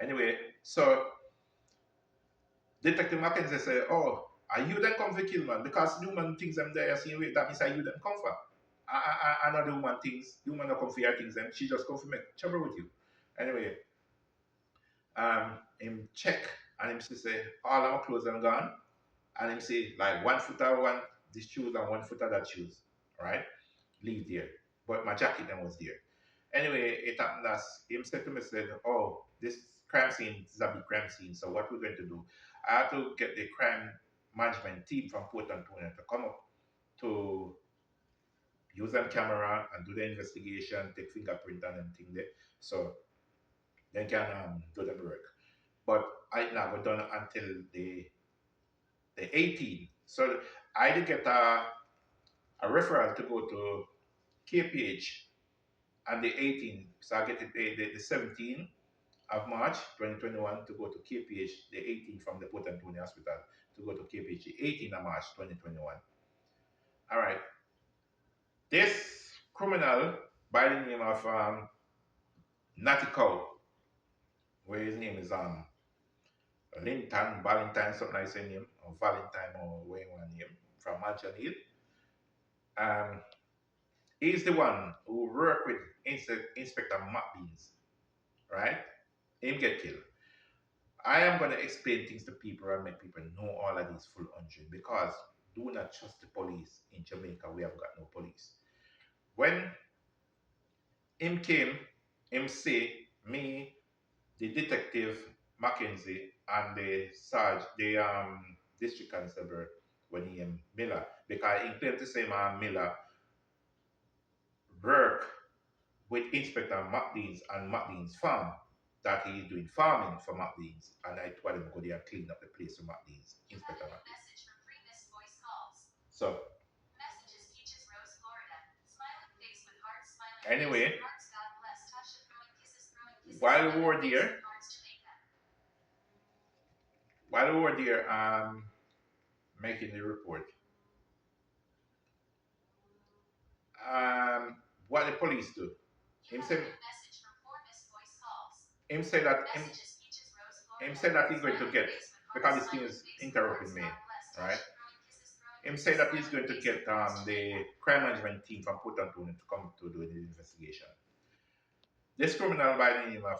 Anyway, so Detective Mackenzie say, oh, are you then come for kill man? Because the woman thinks I'm there, saying, wait, that means are you then come for? I know the woman thinks, the woman not come for your things, and she just come for make trouble with you. Anyway, him check, and him say, all our clothes are gone, and him say, like, 1 foot of one, this shoes and 1 foot of that shoes, right? Leave there. But my jacket then was there. Anyway, it happened as him said to me, said, oh, this crime scene is a big crime scene, so what we're going to do, I had to get the crime management team from Port Antonio to come up to use them camera and do the investigation, take fingerprint and everything there. So they can do the work. But I never done until the 18th. So I did get a referral to go to KPH on the 18th. So I get it the 17th of March 2021 to go to KPH, the 18th from the Port Antonio Hospital to go to KPH, the 18th of March 2021. All right. This criminal by the name of Natty Cow, where his name is Linton, Valentine, something like say name, or Valentine or where you want name, from Mansion Hill. Um, he's the one who worked with Inspector Matt Beans, right? Him get killed. I am going to explain things to people and make people know all of these full 100 because do not trust the police in Jamaica. We have got no police. When him came, him say, me, the detective Mackenzie, and the Sarge, the district constable, when he Miller, because he claimed to say, man, Miller work with Inspector McDean's and McDean's farm that he is doing farming for McDean's. And I told him go there and clean up the place for McDean's, Inspector McDean's. So, anyway, while we were there, making the report, what the police do, him say, him say that him say that he's going to get, because this thing is interrupting me, right? Him say that he's going to get the crime management team from Port Antonio to come to do the investigation. This criminal by the name of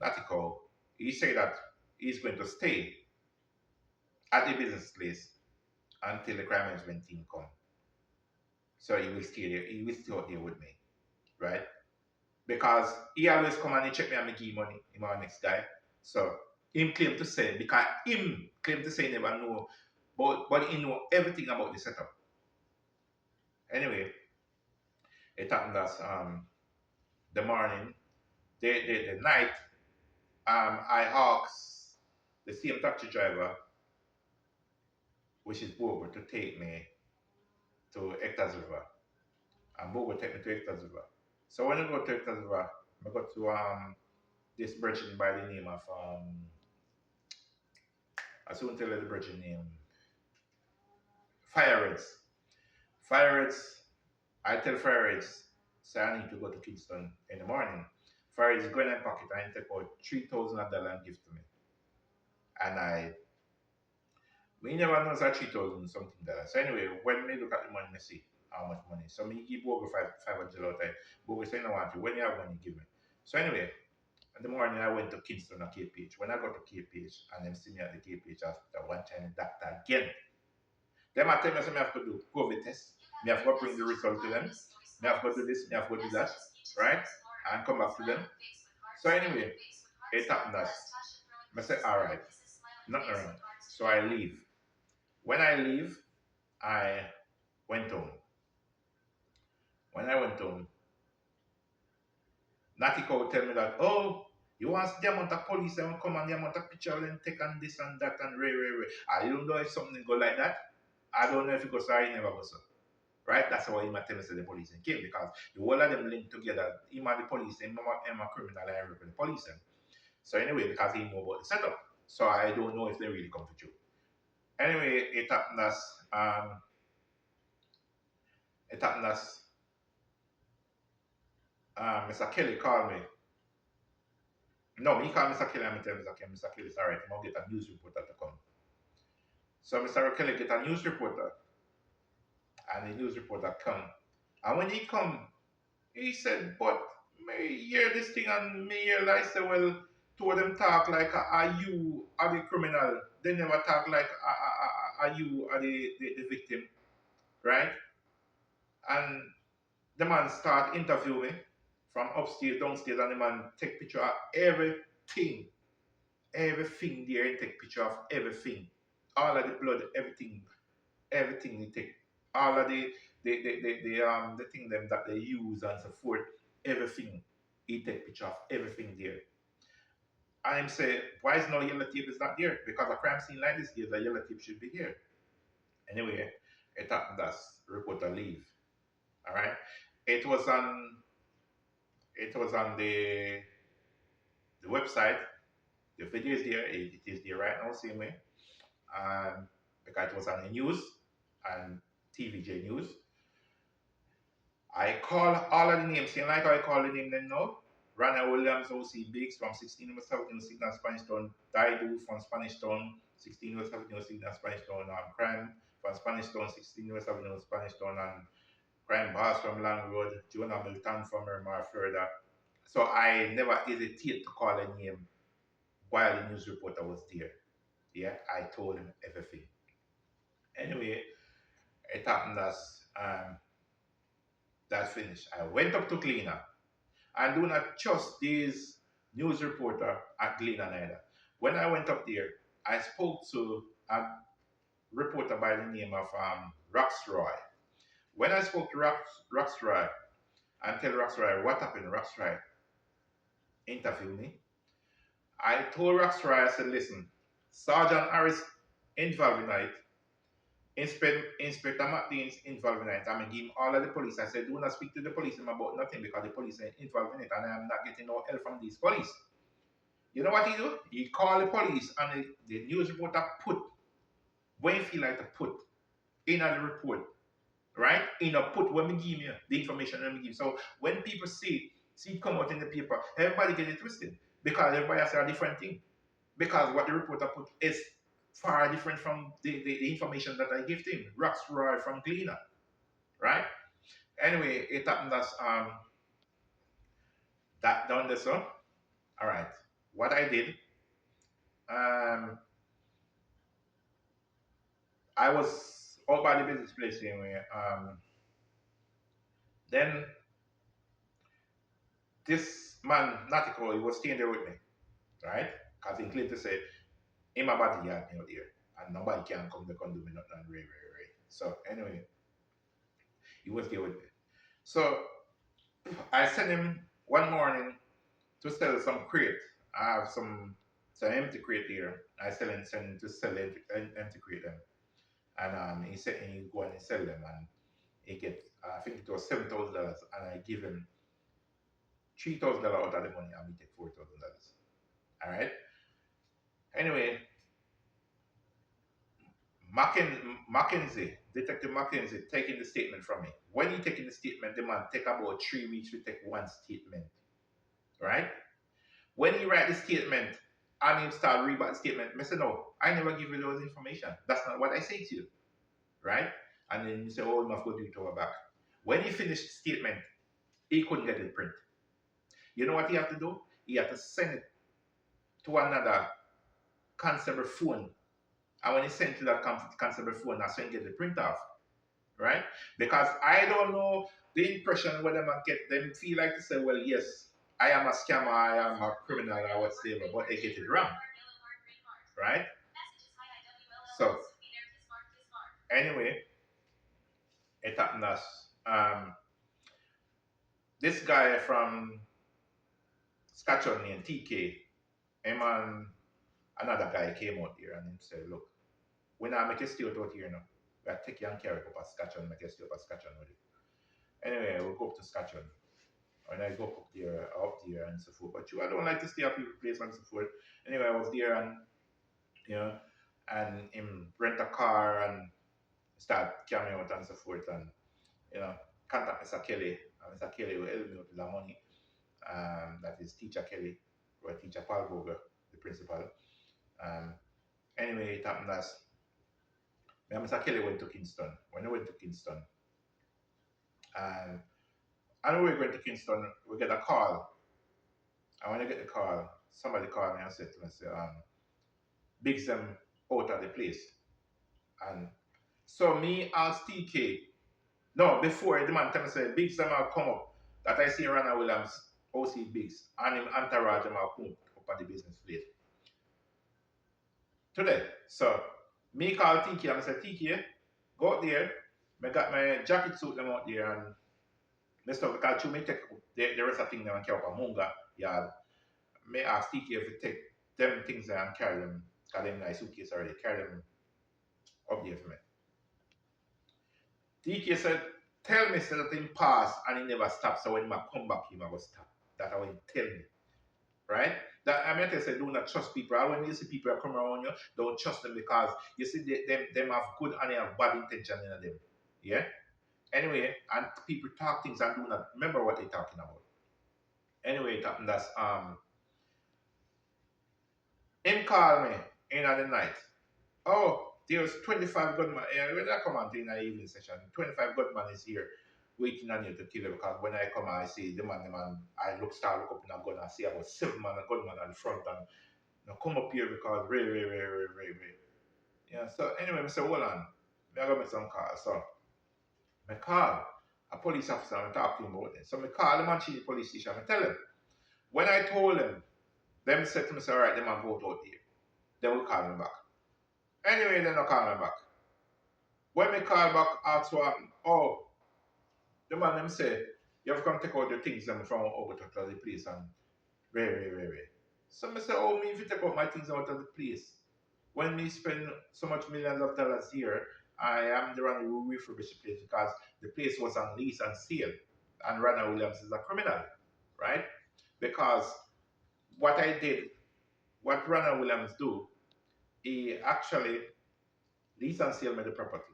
Natiko, he said that he's going to stay at the business place until the crime management team come. So he will stay there. He will stay out there with me, right? Because he always come and he check me and me give money. Him our next guy. So him claim to say, because him claim to say he never know, but he know everything about the setup. Anyway, it happened that the morning, the night, I asked the same taxi driver, which is Bobo, to take me to Hector's River. And Bobo take me to Hector's River. So when I go to Hector's River, I go to this bridging by the name of I soon tell you the bridging name. Fire Reds. I tell Fire Reds, say I need to go to Kingston in the morning. Fire Reds go in my pocket and take out $3,000 and give to me. And we never knows that 3,000 something dollars. So anyway, when me look at the money, I see how much money. So me give over 500 out there. But we say no want to. When you have money, give me. So anyway, in the morning I went to Kingston at KPH. When I got to KPH and them see me at the KPH after one time doctor again. Them I tell me something I have to do COVID test. Me have to bring the result to them. Me have to do this, me have to do that. Right? And come back to them. So anyway, it happened that I said, alright, nothing wrong. So I leave. When I leave, I went home. When I went home, Natiko would tell me that, oh, you want the amount of police and come and the amount of picture and take and this and that and ray. I don't know if something go like that. I don't know if it goes so, I never go so. Right? That's why he might tell me say the police came, because the whole of them linked together. Him and the police, him and a criminal and with the police. So anyway, because he know about the setup. So I don't know if they really come for you. Anyway, it happened as Mr. Kelly called me. No, he called Mr. Kelly and me tell Mr. Kelly is alright, I'm gonna get a news reporter to come. So Mr. Kelly get a news reporter, and the news reporter come. And when he come, he said, but me hear this thing and me hear like say, well, two of them talk like you are the criminal. They never talk like you are the victim, right? And the man start interview me from upstairs, downstairs, and the man take picture of everything. Everything there, he take picture of everything. All of the blood, everything he take. All of the thing them that they use and so forth, everything. He take picture of everything there. And him say, why is no yellow tape is not there? Because a crime scene like this, the yellow tape should be here. Anyway, it happened that reporter leave. Alright? It was on the website. The video is there. It is there right now, same way. Because it was on the news and TVJ News. I call all of the names, like I call the name them now, Rana Williams, O.C. Biggs from 16 West Avenue, Signal Spanish Town. Daidu from Spanish Town, 16 West Avenue, Signal Spanish Town. Crime from Spanish Town, 16 West Avenue, Spanish Town. And Crime Boss from Long Road. Jonah Milton from Miramar, Florida. So I never hesitate to call a name while the news reporter was there. Yeah, I told him everything. Anyway, it happened as that finished. I went up to cleaner. And do not trust these news reporter at Glen either. When I went up there, I spoke to a reporter by the name of Rox Roy. When I spoke to Rox Roy and tell Rox Roy what happened, Rox Roy interviewed me. I told Rox Roy, I said, listen, Sergeant Harris involved in it. Inspector McDean's involved in it. I'm going to give him all of the police. I said, do not speak to the police about nothing because the police are involved in it and I'm not getting no help from these police. You know what he do? He call the police and the news reporter put what you feel like to put in the report, right? In a put when we give you the information when we give. So when people see it come out in the paper, everybody get it twisted because everybody has a different thing. Because what the reporter put is far different from the information that I give to him. Rox Roy from Cleaner, right? Anyway, it happened as that done this one. All right. What I did, I was out by the business place anyway. Then this man, Natiko, he was staying there with me, right? Because he claimed to say, in my body yard out there, and nobody can come to do me nothing and right. So anyway, he was there with me. So I sent him one morning to sell some crate. I have some empty crate here. I send him to sell empty crate them. And he said he go and sell them and he get I think it was $7,000 and I give him $3,000 out of the money and we take $4,000. All right. Anyway, Mackenzie, Detective Mackenzie, taking the statement from me. When he taking the statement, the man take about 3 weeks to take one statement. Right? When he write the statement and he start read back the statement, I say, no, I never give you those information. That's not what I say to you. Right? And then you say, oh, you must go do it over back. When he finished the statement, he couldn't get it print. You know what he had to do? He had to send it to another constable phone. And when he sent to that constable phone, that's when he get the print off. Right? Because I don't know the impression whether man get them feel like to say, well, yes, I am a scammer, I am a criminal, or whatever, but they get it wrong. Right? So, anyway, it happened as this guy from Scotland named TK, him and another guy came out here and he said, look, when I make a stay out here now, I take you and carry up a Scotland, make a stay up a Scotland with it. Anyway, we'll go up to Scotland. When I go up there and so forth. But I don't like to stay at people's place and so forth. Anyway, I was there and and him rent a car and start carrying out and so forth and contact Mr. Kelly. And Mr. Kelly will help me with the money. That is Teacher Kelly or Teacher Paul Boger, the principal. Anyway, it happened as Mr. Kelly went to Kingston. When I went to Kingston, and we were going to Kingston, we get a call. And when I get the call, somebody called me and said to me, Biggs them out of the place. And so me asked TK, no, before the man tell me, say, Biggs them have come up, that I see Rana Williams, O.C. Biggs, and him entourage them have come up at the business place. Today, so me call TK and I said, TK, go out there, I got my jacket suit them out there and stuff because you may take the rest of the things and carry up a Munga yard. May ask TK if you take them things there and carry them, because them nice suitcase already, carry them up there for me. TK said, tell me so that him pass and he never stop, so when he come back, he will stop. That's what he tell me. Right? That I mean to say, do not trust people. And when you see people come around you, don't trust them because you see them have good and they have bad intention in them. Yeah? Anyway, and people talk things and do not remember what they're talking about. Anyway, it happened that him call me in at the night. Oh, there's 25 gunmen. When I come out in the evening session, 25 gunmen is here waiting on you to kill you because when I come I see the man, I start look up in a gun and see about 7 man, a gunman at the front and you know, come up here because Ray. Yeah, so anyway, I say, hold on. I got me some call. So I call a police officer and I talk to him about it. So I call the Mancini police station and tell him. When I told him, them said to me, say, all right, them man vote out here. They will call me back. Anyway, they don't call me back. When me call back, ask what happened. Oh, the man them say, you have to come take out your things them from over to the place and Ray. So I say, oh, me if you take out my things out of the place. When me spend so much millions of dollars here, I am the one who refurbish the place because the place was on lease and sale. And Rana Williams is a criminal, right? Because what I did, what Rana Williams do, he actually lease and sale me the property.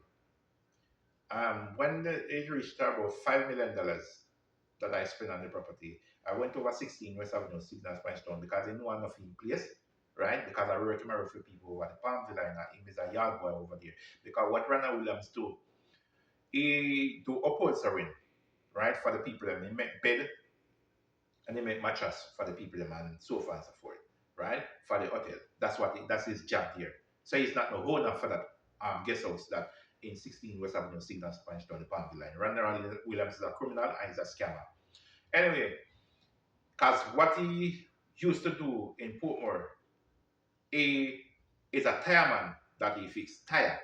When it reached about $5 million that I spent on the property, I went over 16 West Avenue, Signal Spanish Town because I knew enough in place, right? Because I work with for people over the Palm Villa and him is a yard boy over there. Because what Rana Williams do, he do upholstery, right, for the people and he make bed and he make mattress for the people and sofa and so forth, right? For the hotel. That's his job here. So he's not no owner for that guest house that in 16 West Avenue, Signal Spanish Town, the Palm Villa. Randall Williams is a criminal and he's a scammer. Anyway, because what he used to do in Portmore, he is a tire man that he fixed tire.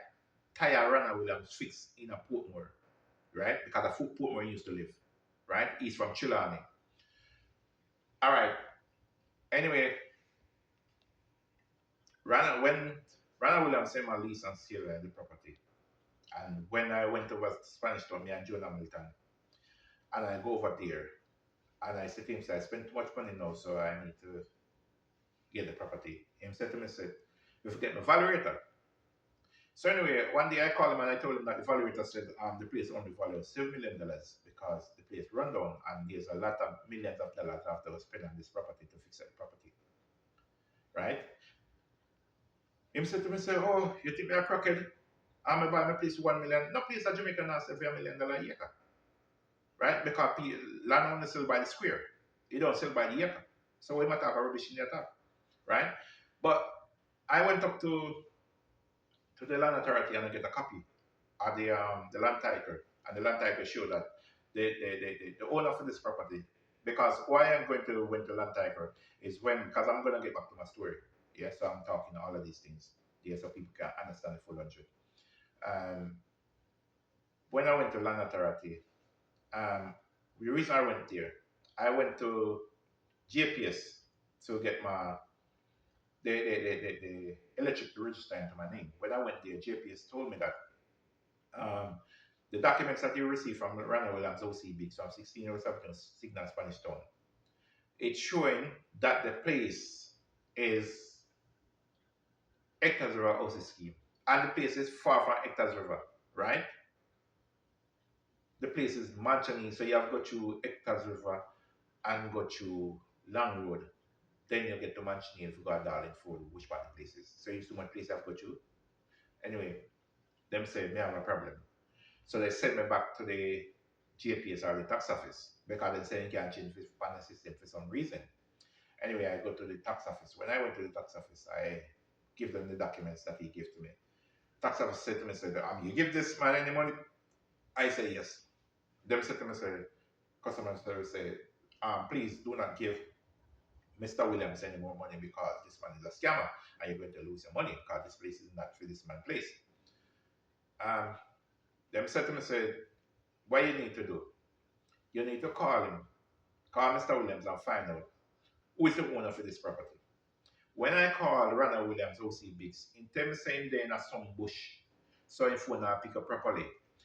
Tire Rana Williams fixed in a Portmore, right? Because a Portmore he used to live, right? He's from Chilani. All right. Anyway, when Rana Williams sent my lease and sale the property, and when I went over to Spanish Town, me and Jonah Milton, and I go over there, and I said to him, I spent too much money now, so I need to get the property. He said to me, said, you forget my valuator. So anyway, one day I called him and I told him that the valuator said the place only values $7 million because the place run down and there's a lot of millions of dollars after spent on this property to fix the property, right? Him said to me, say, oh, you think me a crackhead? I'm going to buy my place 1 million. No place at Jamaica now sell for $1 million a acre, right? Because land only sell by the square. You don't sell by the acre. So we might have a rubbish in the top, right? But I went up to the land authority and I get a copy of the land title, and the land title show that the owner for this property, because why I'm going to went to land title is because I'm going to get back to my story. Yeah, so I'm talking all of these things. Yeah, so people can understand the full hundred. Um, when I went to land authority, um, the reason I went there, I went to JPS to get my the electric register into my name. When I went there, JPS told me that um, the documents that you received from Rana Williams OCB, so I'm 16 years old, Signal Spanish Town, it's showing that the place is Hectares River housing scheme. And the place is far from Hectares River, right? The place is Manchani, so you have to go through Hectares River and go through Long Road. Then you get to Manchini if you go to Darling Ford, which part of the place is. So it's too much place I have to go through. Anyway, them say me have a problem. So they sent me back to the GPS or the tax office because they say you can't change this panel system for some reason. Anyway, I go to the tax office. When I went to the tax office, I give them the documents that he gave to me. Tax office said to me, said, you give this man any money? I say yes. Them said to me, say, customer service say, please do not give Mr. Williams any more money because this man is a scammer and you're going to lose your money because this place is not for this man's place. Them said to me, said, what you need to do? You need to call Mr. Williams and find out who is the owner for this property. When I called Rana Williams OC Biggs, in tell me same day in some bush, so if phone not pick up properly.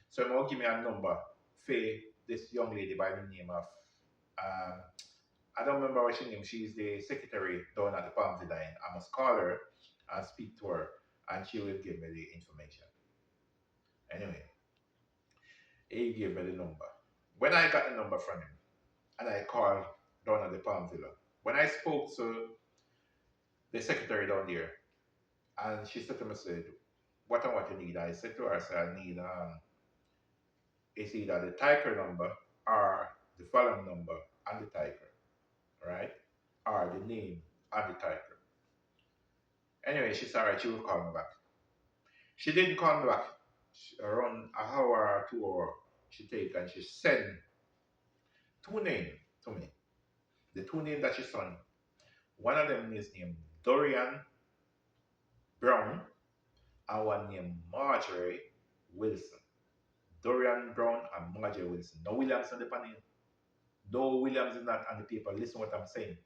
So he will give me a number for this young lady by the name of I don't remember what she name. She's the secretary down at the Palm Villa. I must call her and speak to her, and she will give me the information. Anyway, he gave me the number. When I got the number from him, and I called down at the Palm Villa. When I spoke to the secretary down there, and she said to me, said, what you need? I said to her, I said, I need it's either the title number or the volume number and the title, right? Or the name and the title. Anyway, she said, all right, she will call me back. She didn't call me back. Around an hour or 2 hours, she take and she sent two names to me. The two names that she sent, one of them is named Dorian Brown and one named Marjorie Wilson. Dorian Brown and Marjorie Wilson. No Williams on the panel. No Williams is not on the paper. Listen what I'm saying.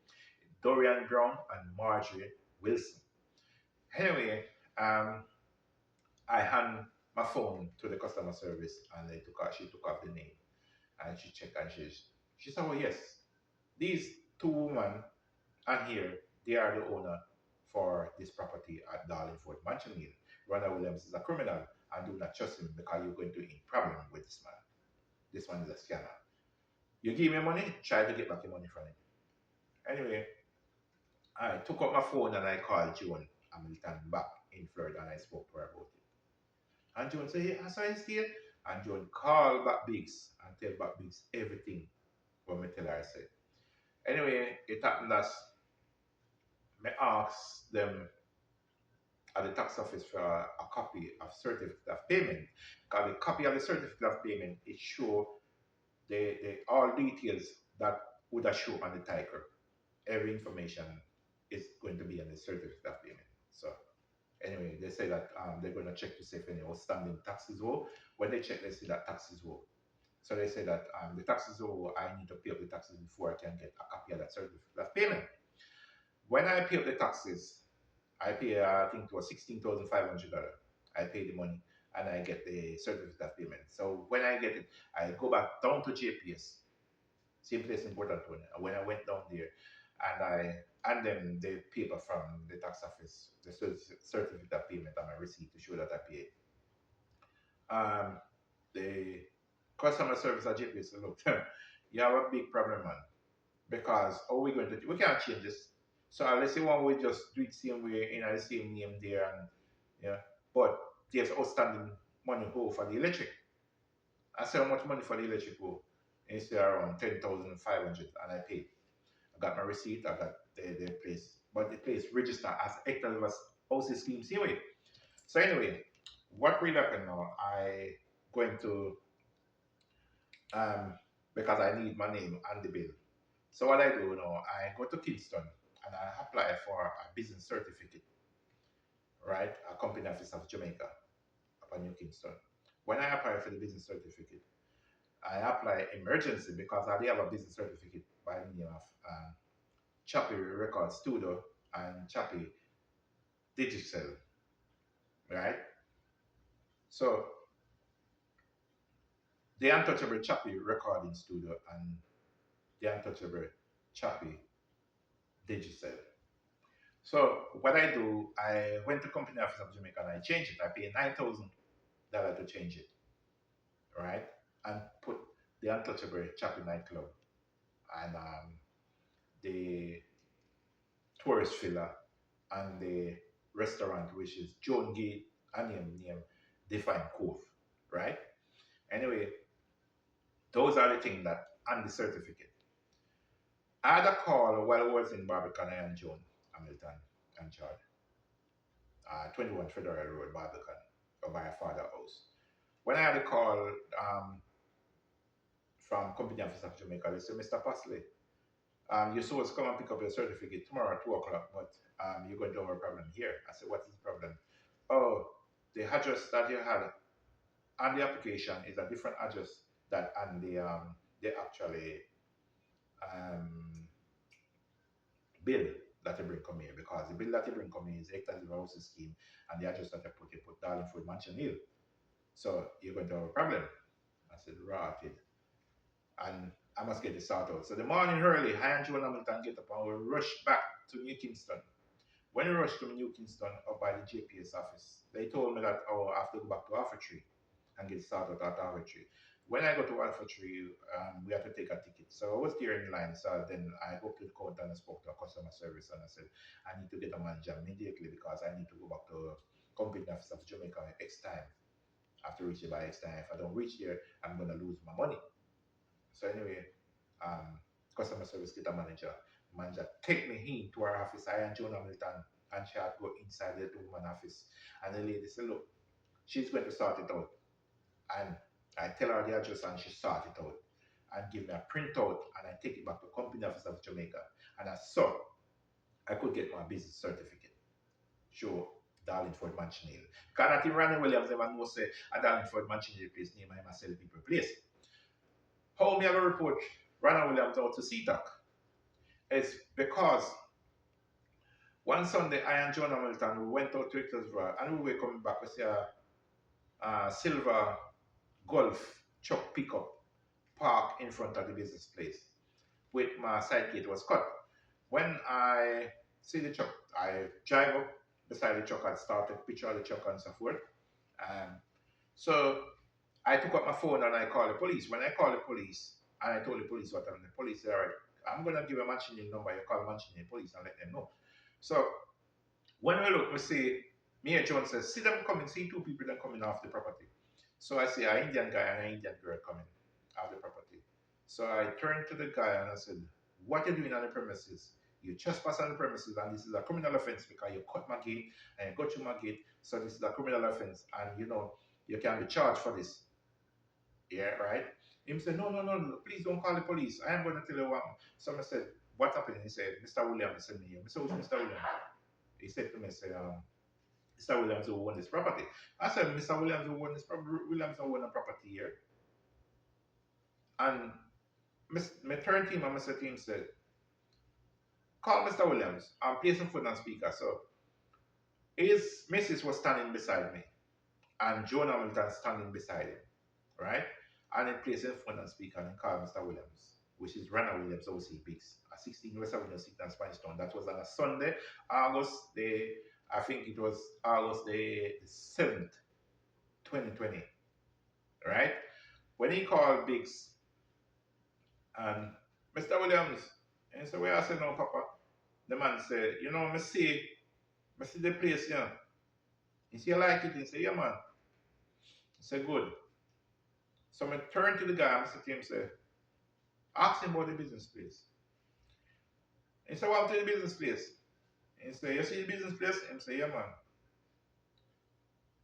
Dorian Brown and Marjorie Wilson. Anyway, I hand my phone to the customer service and she took off the name and she checked and she said, oh yes, these two women and here, they are the owner for this property at Darlingford Mansion Hill. Ronald Williams is a criminal and do not trust him because you're going to in problem with this man. This one is a scammer. You give me money, try to get back your money from him. Anyway, I took up my phone and I called Joan Hamilton back in Florida and I spoke to her about it. And Joan said, yeah, I saw you stay. And Joan called back Biggs and tell back Biggs everything what me tell her I said. Anyway, it happened that me asked them at the tax office for a copy of certificate of payment. Because the copy of the certificate of payment, it show the all details that would have shown on the title. Every information is going to be on the certificate of payment. So anyway, they say that they're going to check to see if any outstanding taxes owe. When they check, they see that taxes owe. So they say that the taxes owe, I need to pay up the taxes before I can get a copy of that certificate of payment. When I pay up the taxes, I pay, I think it was $16,500. I pay the money and I get the certificate of payment. So when I get it, I go back down to JPS, same place in Port Antonio. And when I went down there, and I and them the paper from the tax office, the certificate of payment and my receipt to show that I paid. The customer service at JPS said, look, you have a big problem, man, because how are we going to do? We can't change this. So let's say one we just do it same way, in the same name there, and yeah. But there's outstanding money go for the electric. I said how much money for the electric go? And it's around 10,500, and I paid. I got my receipt. I got the place, but the place registered as hectares was housing scheme same way. So anyway, what will happen now? I going to um because I need my name and the bill. So what I do now, I go to Kingston and I apply for a business certificate, right? A company office of Jamaica upon New Kingston. When I apply for the business certificate, I apply emergency because I have a business certificate by the name of Chappie Record Studio and Chappie Digital, right? So the untouchable Chappie Recording Studio and the untouchable Chappie Digital. So what I do, I went to company office of Jamaica and I changed it. I paid $9,000 to change it, right? And put the untouchable Chappie nightclub and the tourist villa and the restaurant, which is Joan Gate and name Define Cove, right? Anyway, those are the things that on the certificate. I had a call while I was in Barbican and Joan Hamilton and Chad, 21 Federal Road, Barbican, or by a father house. When I had a call from Company Office of Jamaica, they said, Mr. Pasley, you're supposed to come and pick up your certificate tomorrow at 2 o'clock, but you're going to have a problem here. I said, what is the problem? Oh, the address that you had on the application is a different address that on the actually bill that you bring come here, because the bill that you bring come here is hectares of housing scheme and the address that you put Darlingford Mansion Hill. So you're going to have a problem. I said, rotted. And I must get this sorted out. So the morning early, I and Joan Hamilton get up and we rush back to New Kingston. When we rushed to New Kingston up by the JPS office, they told me that I have to go back to Alpha Tree and get started at Alpha Tree. When I go to Alpha Tree, we have to take a ticket So I was there in line. So then I go to the counter and I spoke to a customer service and I said, I need to get a manager immediately because I need to go back to company office of Jamaica X time. I have to reach it by X time. If I don't reach there, I'm gonna lose my money. So anyway, um, customer service get a manager. Manager take me in to her office. I and Jonah Milton and she had to go inside the woman office. And the lady said, look, she's going to sort it out. And I tell her the address and she sort it out and give me a printout and I take it back to company office of Jamaica. And I saw I could get my business certificate. Show Darlingford Manchinale. Because I think Randy Williams never know say a Darlingford Manchinale place name I myself people place. How me have a report Randy Williams out to CTAC? It's because one Sunday I and Jonah Hamilton we went out to Icklesborough and we were coming back with a silver golf truck pickup parked in front of the business place with my side gate was cut. When I see the truck, I drive up beside the truck and start to picture of the truck and so forth. So I took up my phone and I called the police. When I called the police and I told the police what happened, the police said, all right, I'm going to give a Manchinale number. You call Manchinale police and let them know. So when we look, we see, me and John says, see them coming, see two people that coming off the property. So I see an Indian guy and an Indian girl coming off the property. So I turned to the guy and I said, what are you doing on the premises? You trespass on the premises and this is a criminal offense because you cut my gate and you go through my gate. So this is a criminal offense and you know, you can be charged for this. Yeah, right? Him said, no, no, no, no, please don't call the police. I am going to tell you what. So I said, what happened? He said, Mr. Williams sent me here. I said, who's Mr. Williams? He said to me, say, Mr. Williams who own this property. I said, Mr. Williams who own this property, Williams who own a property here. And me turned to him and I said to him, said, call Mr. Williams and place him foot on speaker. So his missus was standing beside me and Joan Hamilton standing beside him, right? And he placed him phone on speaker and he called Mr. Williams, which is Rana Williams, OC Biggs, at 16 West Avenue, 6th Spanish Town. That was on a Sunday, I think it was August the 7th, 2020, right? When he called Biggs and Mr. Williams, and he said, where I said, no, Papa. The man said, you know, me see the place, yeah. He said, you like it? He said, yeah, man. He said, good. So I turned to the guy and I said to him, say, ask him about the business place. He said, what to the business place? He said, you see the business place? He said, yeah, man.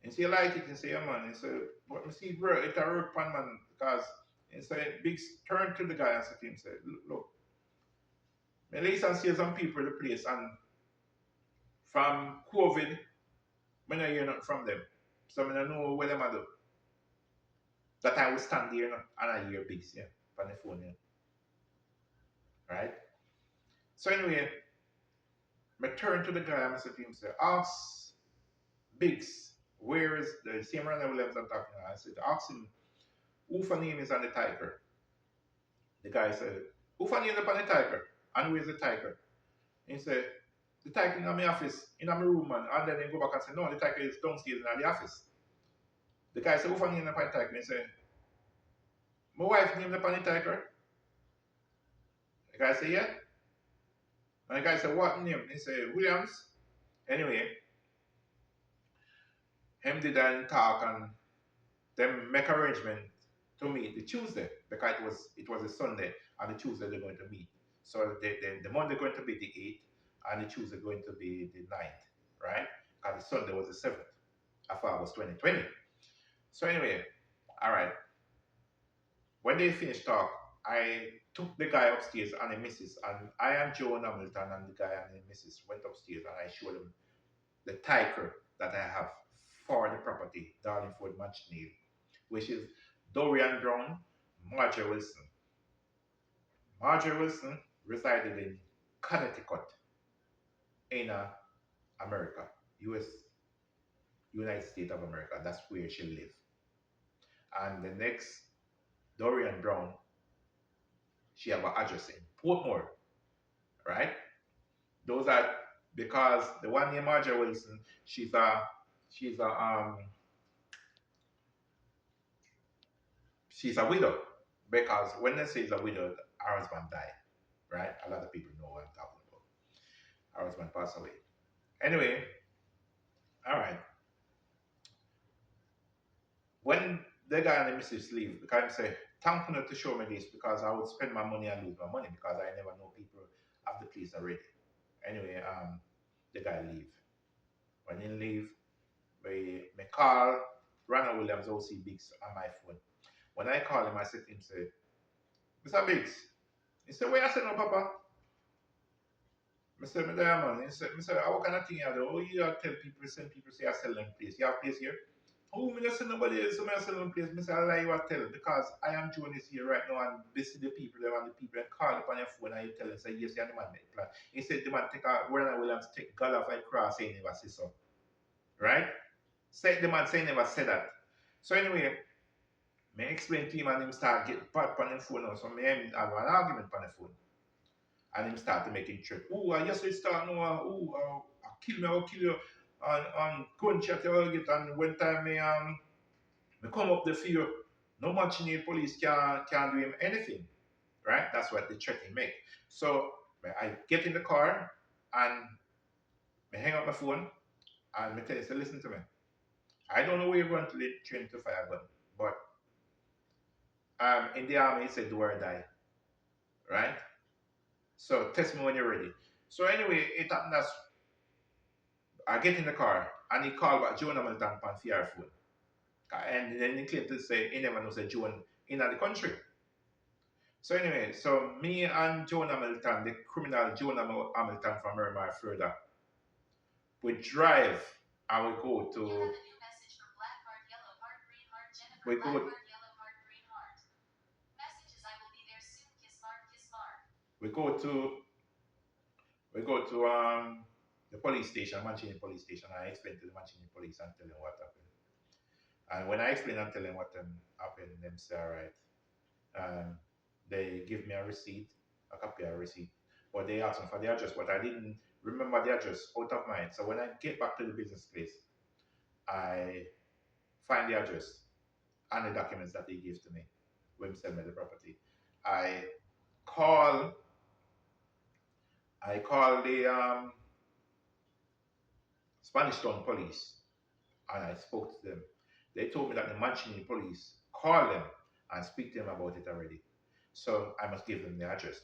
He said, you like it? He said, yeah, man. He said, but me see, bro, it's a road pan, man, because he said, Biggs turned to the guy and said to him, say, look, me listen and see some people in the place and from COVID, I don't hear nothing from them. So I don't know what them I do. That I will stand there and I hear Biggs, yeah, on the phone, yeah. Right? So anyway, I turned to the guy and I said to him, say, ask Biggs, where is the same Ronald Williams I'm talking about? I said, ask him, who for name is on the tiger? The guy said, who for name is on the tiger? And where's the tiger? He said, the tiger in my office, in my room, man. And then he go back and say, no, the tiger is downstairs in the office. The guy said, who for name is on the tiger? He said, my wife named upon the tiger. The guy said, yeah. And the guy said, what name? He said, Williams. Anyway, him did and talk and them make arrangement to meet the Tuesday because it was a Sunday and the Tuesday they're going to meet. So the Monday going to be the 8th and the Tuesday going to be the 9th, right? And the Sunday was the 7th of August 2020. So anyway, all right. When they finished talk, I took the guy upstairs and the missus, and I and Joe Hamilton and the guy and the missus went upstairs and I showed them the title that I have for the property, Darlingford Manchinale, which is Dorian Brown, Marjorie Wilson. Marjorie Wilson resided in Connecticut, in America, United States of America. That's where she lived. And the next, Dorian Brown, she have an address in Portmore, right? Those are because the one named Marjorie Wilson, she's a she's a um she's a widow. Because when they say it's a widow, her husband died, right? A lot of people know what I'm talking about. Her husband passed away. Anyway, all right. When the guy and the missus leave, the guy say, thank you to show me this because I would spend my money and lose my money because I never know people have the place already. Anyway, the guy leave. When he leave, me call Ronald Williams OC Biggs on my phone. When I call him, I said to him, say, Mr. Biggs, he said, where you say no, Papa? I said, me there, man. He said, what kind of thing you do? Oh, you tell people, send people say I sell them place. You have place here? Oh, me just say nobody else, so me sell them place. Me say, I lie you tell because I am Jonas here right now and visit the people there and the people and call up on your phone and you tell them, say, yes, you're the man make plan. He said, the man take a, Ronald Williams take God off a cross, he never say so. Right? Say, the man say he never said that. So anyway, me explain to him and him start get pat on the phone now. So me have an argument on the phone. And him start to make him threat. Oh, I just start now. I'll kill me, I'll kill you. And gunshot you will get. And when time me come up the field, no much in the police can do him anything. Right? That's what the threat he make. So I get in the car and me hang up my phone and me tell you, say, listen to me. I don't know where you're going to lead train to fire gun, but in the army, it said do or die, right? So test me when you're ready. So anyway, it happened that I get in the car and he called back Joan Hamilton on fear phone. And then he claimed to say he never knows that Joan in the country. So anyway, so me and Joan Hamilton, the criminal Joan Hamilton from Miramar further, we drive and we go to we go we go to we go to the police station, Mancini police station. I explain to the Mancini police and tell them what happened. And when I explain and tell them what happened, them say, all right. They give me a receipt, a copy of a receipt. But they asked me for the address, but I didn't remember the address out of mind. So when I get back to the business place, I find the address and the documents that they give to me when they sell me the property. I call the Spanish Town police and I spoke to them. They told me that the Mancini police called them and speak to them about it already. So I must give them the address.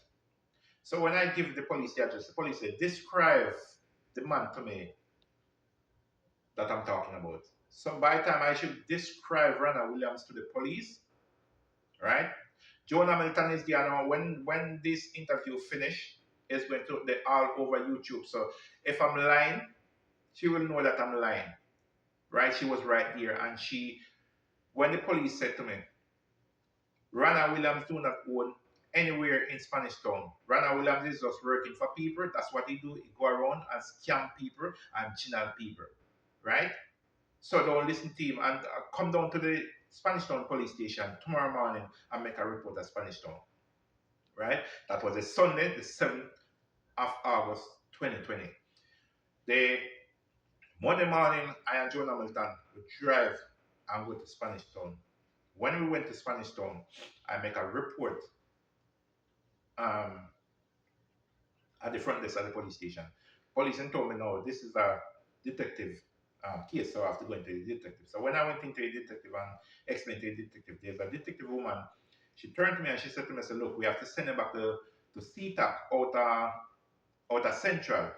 So when I give the police the address, the police said, describe the man to me that I'm talking about. So by the time I should describe Rana Williams to the police, right? Joan Hamilton is there now. When this interview finish, it's going to be all over YouTube. So if I'm lying, she will know that I'm lying. Right? She was right there. And when the police said to me, Rana Williams do not own anywhere in Spanish Town. Rana Williams is just working for people. That's what he do. He go around and scam people and channel people. Right? So don't listen to him and come down to the Spanish Town police station tomorrow morning and make a report at Spanish Town. Right? That was a Sunday, the 7th of August 2020. The Monday morning, I and Joan Hamilton would drive and go to Spanish Town. When we went to Spanish Town, I make a report um, at the front desk at the police station. Police told me, no, this is a detective case, so I have to go into the detective. So when I went into the detective and explained to the detective, there's a detective woman. She turned to me and she said to me, I said, look, we have to send her back to CTAC out of Central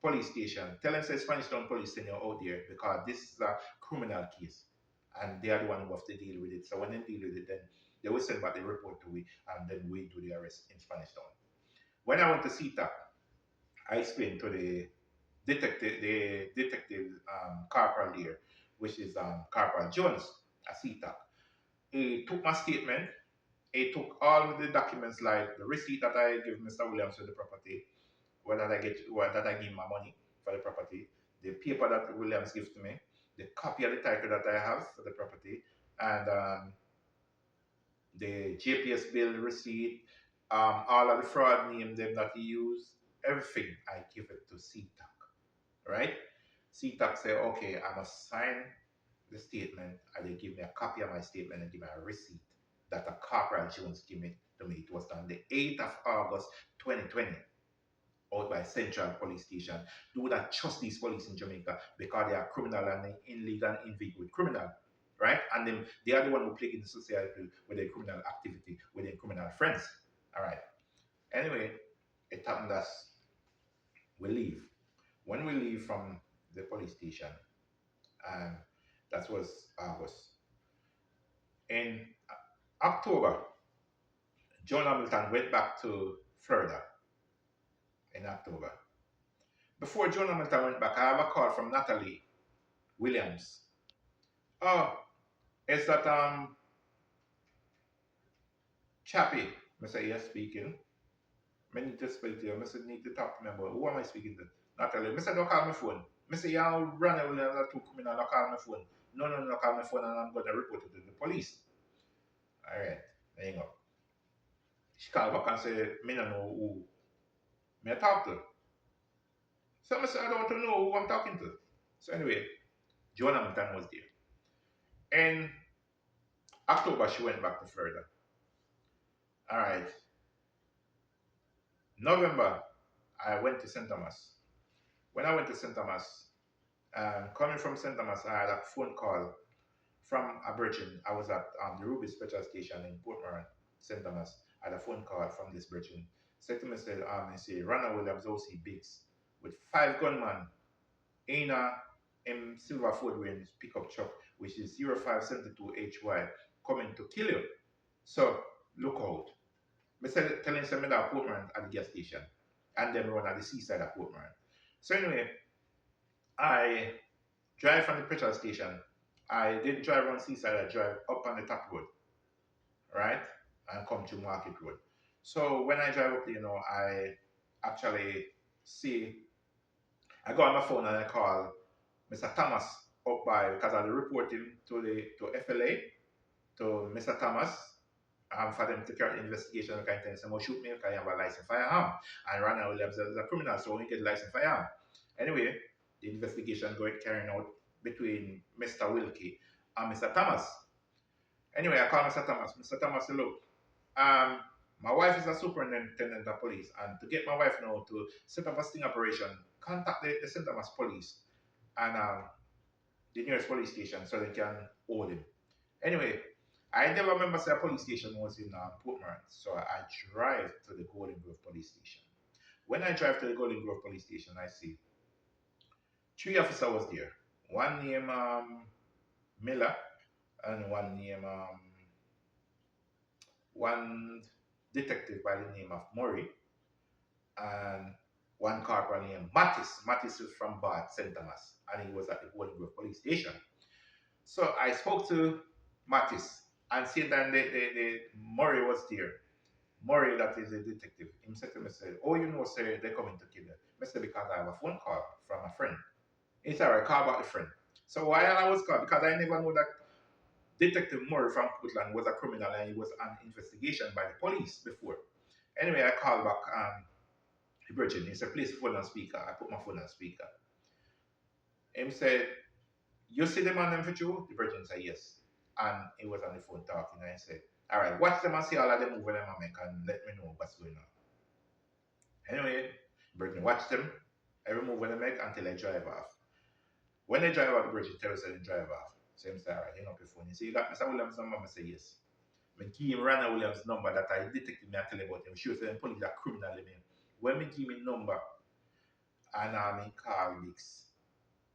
police station. Tell them say Spanish Town police send you out there because this is a criminal case. And they are the one who have to deal with it. So when they deal with it, then they will send back the report to we and then we do the arrest in Spanish Town. When I went to CTAC, I explained to the detective corporal there, which is Corporal Jones at CTAC. He took my statement. He took all of the documents like the receipt that I give Mr. Williams for the property, that I give my money for the property, the paper that Williams gives to me, the copy of the title that I have for the property, and the JPS bill receipt, all of the fraud name them that he used, everything I give it to CTAC, right? CTAC say, okay, I must sign the statement, and they give me a copy of my statement and give me a receipt. that a corporal Jones gave me to me. It was on the 8th of August 2020 out by Central Police Station. Do not trust these police in Jamaica because they are criminal and illegal and inveigling criminal. Right? And then they are the one who plague in the society with their criminal activity, with their criminal friends. All right. Anyway, it happened that we leave. When we leave from the police station, and that was August. In October, John Hamilton went back to Florida in October. Before John Hamilton went back, I have a call from Natalie Williams. Oh, is that Chappie? I say, yes, speaking. I need to speak to you. I say, need to talk to me about who am I speaking to? Natalie. I say, don't call my phone. I say, yeah, I'll run away and two coming and don't call my phone. No, no, no, call my phone and I'm going to report it to the police. All right, hang up. She called back and said, me don't know who me I talk to. So I said, I don't want to know who I'm talking to. So anyway, Joan Hamilton was there. In October, she went back to Florida. All right. November, I went to St. Thomas. When I went to St. Thomas, coming from St. Thomas, I had a phone call from a Virgin. I was at the Ruby Special Station in Portmore, St. Thomas. I had a phone call from this Virgin. Said to me, said, he say, Rana Williams O.C. Biggs with 5 gunmen in a silver Ford Range pickup truck, which is 0572HY, coming to kill you. So look out. I said, telling some of that Portmore at the gas station, and then run at the seaside of Portmore. So anyway, I drive from the petrol station. I didn't drive on seaside, I drive up on the top road, right? And come to Market Road. So when I drive up there, I actually see, I go on my phone and I call Mr. Thomas up by, because I report him to FLA, to Mr. Thomas, for them to carry the investigation. I can tell him, someone shoot me because I have a license firearm. And Rana Williams is a criminal, so he get license firearm. Anyway, the investigation going carrying out between Mr. Wilkie and Mr. Thomas. Anyway, I call Mr. Thomas. Mr. Thomas said, look, my wife is a superintendent of police, and to get my wife now to set up a sting operation, contact the St. Thomas police and the nearest police station so they can hold him. Anyway, I never remember say a police station was in Portmore, so I drive to the Golden Grove police station. When I drive to the Golden Grove police station, I see 3 officers was there. One named Miller and one named one detective by the name of Murray and one corporal named Mattis. Mattis is from Bath, St. Thomas, and he was at the Golden Grove police station. So I spoke to Mattis, and see that the Murray was there. Murray, that is a detective, he said to me, said, oh, sir, they're coming to kill you. I said, because I have a phone call from a friend. He said, all right, call back the friend. So while I was called, because I never knew that Detective Murray from Portland was a criminal and he was on investigation by the police before. Anyway, I called back the Virgin. He said, place the phone on speaker. I put my phone on speaker. He said, you see the man them for you? The Virgin said, yes. And he was on the phone talking and I said, all right, watch them and see all of them move them and make and let me know what's going on. Anyway, Virgin watch them, every move when they make until they drive off. When they drive out, the Virgin tell us they drive off. So he said, all right, hang up your phone. He said, you got Mr. Williams' number? I said, yes. When he gave him Rana Williams' number that I detected me and tell about him, she was saying police are criminal in him. When me give me number and he called Dix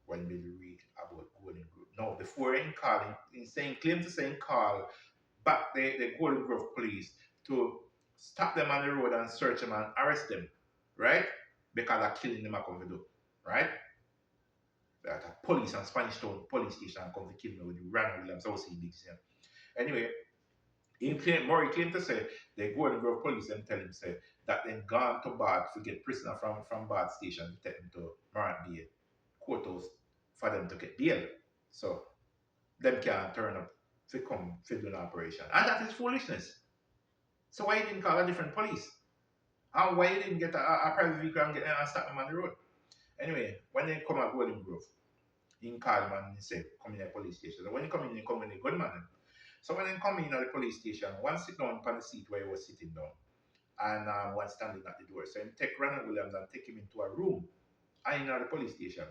when we read about Golden Grove. No, before he called, he saying claim to saying call back the Golden Grove police to stop them on the road and search them and arrest them, right? Because of killing them I come to do, right? That police and Spanish Town police station come to kill me with the Rana Williams house in Dix. Anyway, Murray claimed to say the Golden Grove police them tell him say that they gone to Bath to get prisoner from Bath station to take them to Morant Bay courthouse for them to get bail. So them can't turn up to come to do an operation. And that is foolishness. So why you didn't call a different police? And why you didn't get a private vehicle and stop them on the road? Anyway, when they come at Golden Grove, he called him and he said, come in the police station. So when you come in, you come with a gunman. So when I come in at the police station, one sit down on the seat where he was sitting down, and one standing at the door. So I take Ronald Williams and take him into a room. I in the police station.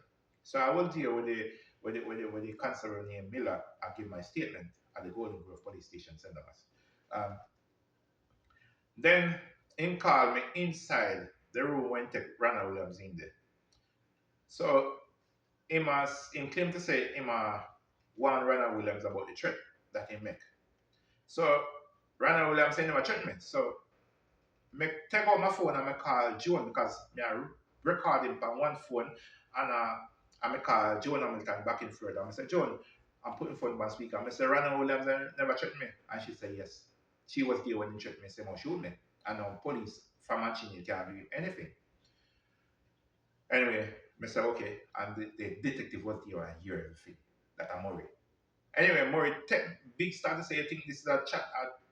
So I was there with the constable named Miller. I give my statement at the Golden Grove Police Station, St. Thomas. Um, then him called me inside the room when take Ronald Williams in there. So him claim to say him warn Ronald Williams about the threat that he make. So Ronald Williams say never threaten me. So me take out my phone and me call Joan because me I record him on one phone and me call Joan Hamilton back in Florida. I say, Joan, I'm putting phone on speaker. I say, Ronald Williams never threatened me. And she said, yes. She was there when he threatened me, say, "Mo shoot me." And now police from Machini can't do anything. Anyway, I said, okay. And the detective was there and hear everything that I'm worried. Anyway, Murray, big start to say, I think this is a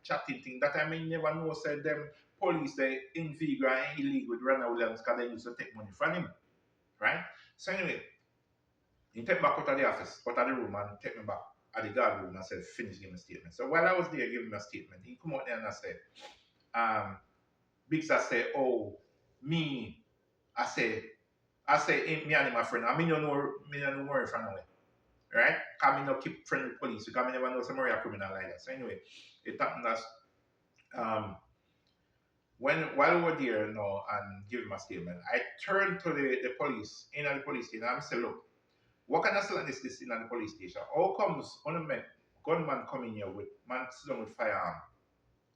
chatting thing. That I mean, never know, said them police, they in vigor and illegal with Ronald Williams because they used to take money from him. Right? So anyway, he take me back out of the office, out of the room, and take me back at the guard room and said, finish giving a statement. So while I was there giving a statement, he come out there and I said, Biggs, I say, oh, me, I say, me and my friend, I mean, you know, me and no worry from away. Right? Because I no keep friend with police because I never know somebody a criminal like that. So anyway, it happened as while we were there and giving my statement, I turned to the police in the police station and I said, look, what kind of slackness this in the police station? How comes on make gunman come in here with man sit with firearm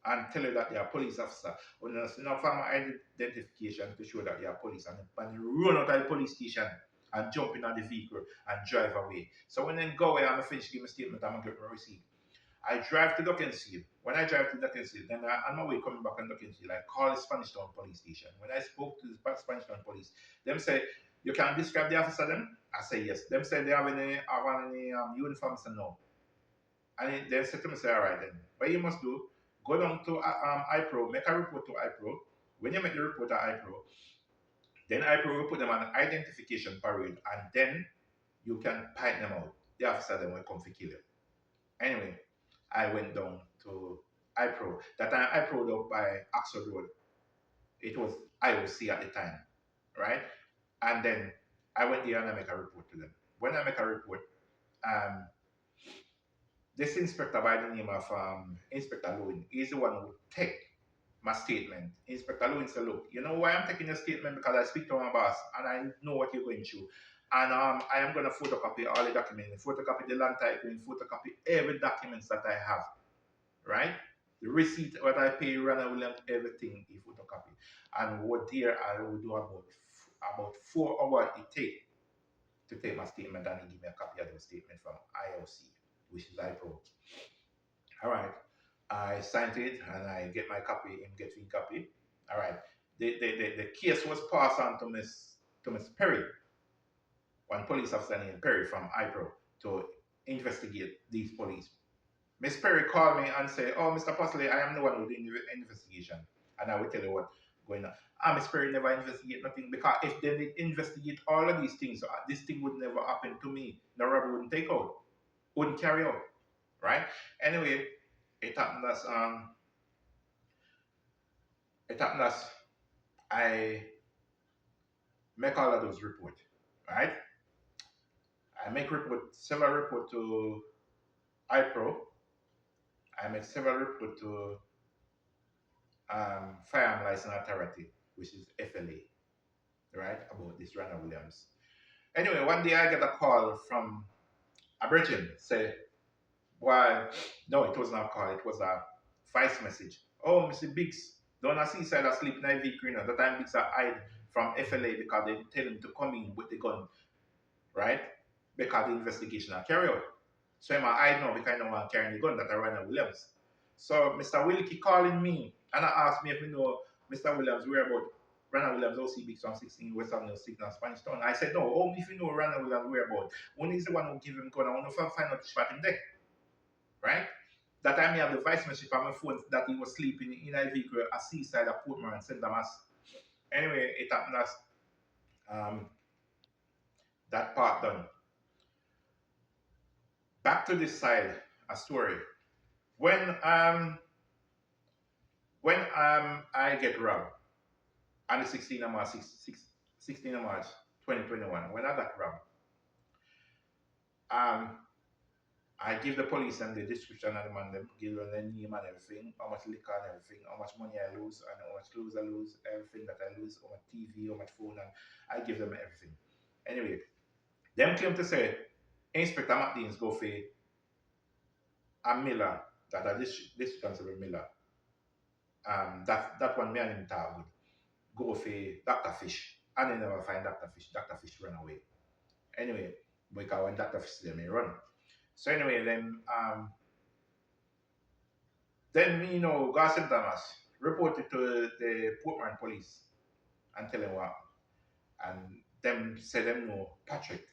and tell you that they are police officer when there's no form of identification to show that they are police and run out of the police station and jump in the vehicle and drive away. So when they go away, I'm finish giving a statement, I'm gonna get my receipt. I drive to Duckensfield. When I drive to Duckensfield, then on my way coming back on Duckensfield, I call the Spanish Town police station. When I spoke to the Spanish Town police, them say, you can describe the officer then? I say yes. Them say they have any uniforms and no. And they said to me, say, all right then. What you must do, go down to IPRO, make a report to IPRO. When you make the report to IPRO, then IPRO will put them on identification parade and then you can pipe them out. The officer then will come to kill you. Anyway, I went down to IPRO. That time IPRO up by Oxford Road. It was IOC at the time, right? And then I went there and I make a report to them. When I make a report, this inspector by the name of Inspector Lewin is the one who take my statement. Inspector Lewin said, look, you know why I'm taking your statement? Because I speak to my boss and I know what you're going through. And I am going to photocopy all the documents, photocopy the land title, photocopy every documents that I have, right? The receipt, what I pay, Ronald Williams, everything he photocopy. And what there I will do about 4 hours it take to take my statement and he give me a copy of the statement from IOC, which is IPRO. All right. I signed it and I get my copy, him get his copy. All right. The case was passed on to Miss Perry, one police officer named Perry from IPRO, to investigate these police. Miss Perry called me and said, oh, Mr. Pusley, I am the one who did the investigation. And I will tell you what going on. Miss Perry never investigate nothing because if they did investigate all of these things, this thing would never happen to me. The robbery wouldn't take out, wouldn't carry out, right? Anyway, it happened as I make all of those reports, right? I make several reports to IPRO. I make several reports to Firearm License Authority, which is FLA, right, about this Ronald Williams. Anyway, one day I get a call from a brethren, say, well, no, it was not a call, it was a voice message. Oh, Mr. Biggs, don't I see side asleep in a vehicle, you know, that time Biggs are hide from FLA because they tell him to come in with the gun, right? Because the investigation are carried out. So I'm hide now because I don't want to carry the gun that I Ronald Williams. So Mr. Wilkie calling me and I asked me if we know Mr. Williams whereabouts. Ronald Williams OC Biggs from 16 West Avenue, Signal, Spanish Town. I said, no, only if you know Ronald Williams whereabouts. Only is the one who give him gun. I want to find out the spot him there. Right? That time I have the voice message on my phone that he was sleeping in a vehicle at Seaside at Portmore and St. Thomas. Anyway, it happened as that part done. Back to this side, a story. When I get robbed on the 16th of March, 16th of March 2021, when I got robbed, um, I give the police and the description of the man, them, give them the name and everything, how much liquor and everything, how much money I lose and how much lose I lose, everything that I lose, how much TV, how much phone, and I give them everything. Anyway, them claim to say Inspector McDean's go for a Miller, that a district constable Miller, that one me and him talk with, go for Dr. Fish, and they never find Dr. Fish. Dr. Fish run away. Anyway, because when Dr. Fish them, he run. So anyway, then me, go St. Thomas, reported to the Portman police and tell them what. And them say them know Patrick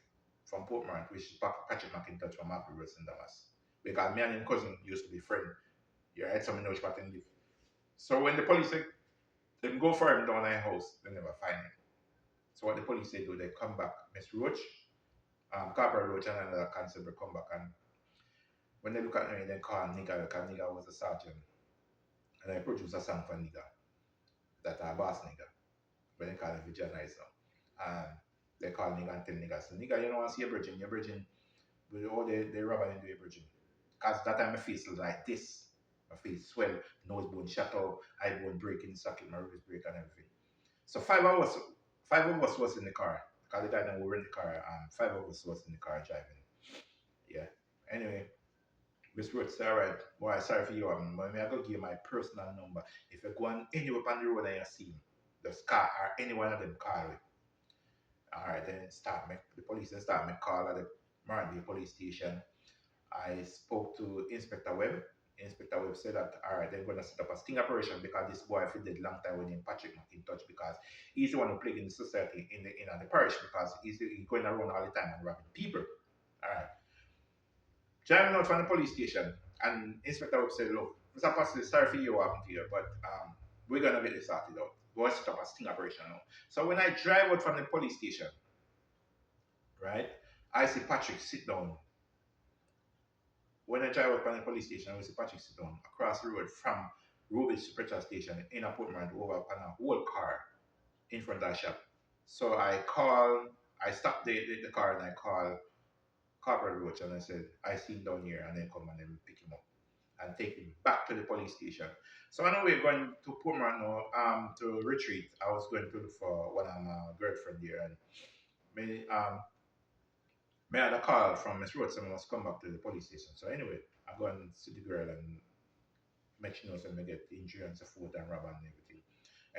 from Portman, which is Patrick McIntosh from Marple Road, St. Thomas. Because me and his cousin used to be friends. Yeah, I had some know which part live. So when the police say them go for him down our house, they never find him. So what the police say do, they come back, Miss Roach, Corporal Roach and another constable come back, and when they look at me, they call nigga because nigga was a sergeant. And I produce a song for nigga, that our boss nigga, when they call him Vijay now. And they call nigga and tell nigga, so nigga, you don't want to see your virgin, with all the rubber into your virgin. Because that time my face was like this. My face swell, nose bone shut up, eye bone breaking, socket, my ribs break and everything. So five of us was in the car. Because the guy that we were in the car, five of us was in the car driving. Yeah. Anyway, Miss Ruth said, all right, boy, sorry for you. But I go give you my personal number. If you go on anywhere on the road and you see me, just call or any one of them call me. All right, then the police then start me call at the Martin police station. I spoke to Inspector Webb. Inspector Webb said that, all right, they're going to set up a sting operation because this boy if he did long time with him, Patrick McIntosh, because he's the one who plagued in the society in the parish because he's going around all the time and robbing people. All right. Driving out from the police station, and Inspector Webb said, look, Mr. Pastor, sorry for you what happened to you, but we're going to get this sorted out. We're going to set up a sting operation now. So when I drive out from the police station, right, I see Patrick sit down. When I drive up on the police station, I see Patrick sit down across the road from Rubis Petrol Station in a Portman over on a whole car in front of the shop. So I stopped the car and I call Corporal Roach and I said, I see him down here and then come and then pick him up and take him back to the police station. So I know we're going to Portman now to retreat. I was going to look for one of my girlfriend there and me me had a call from Miss Roach, so I must come back to the police station. So anyway, I go and see the girl and make sure so I get the insurance, the food and rob and everything.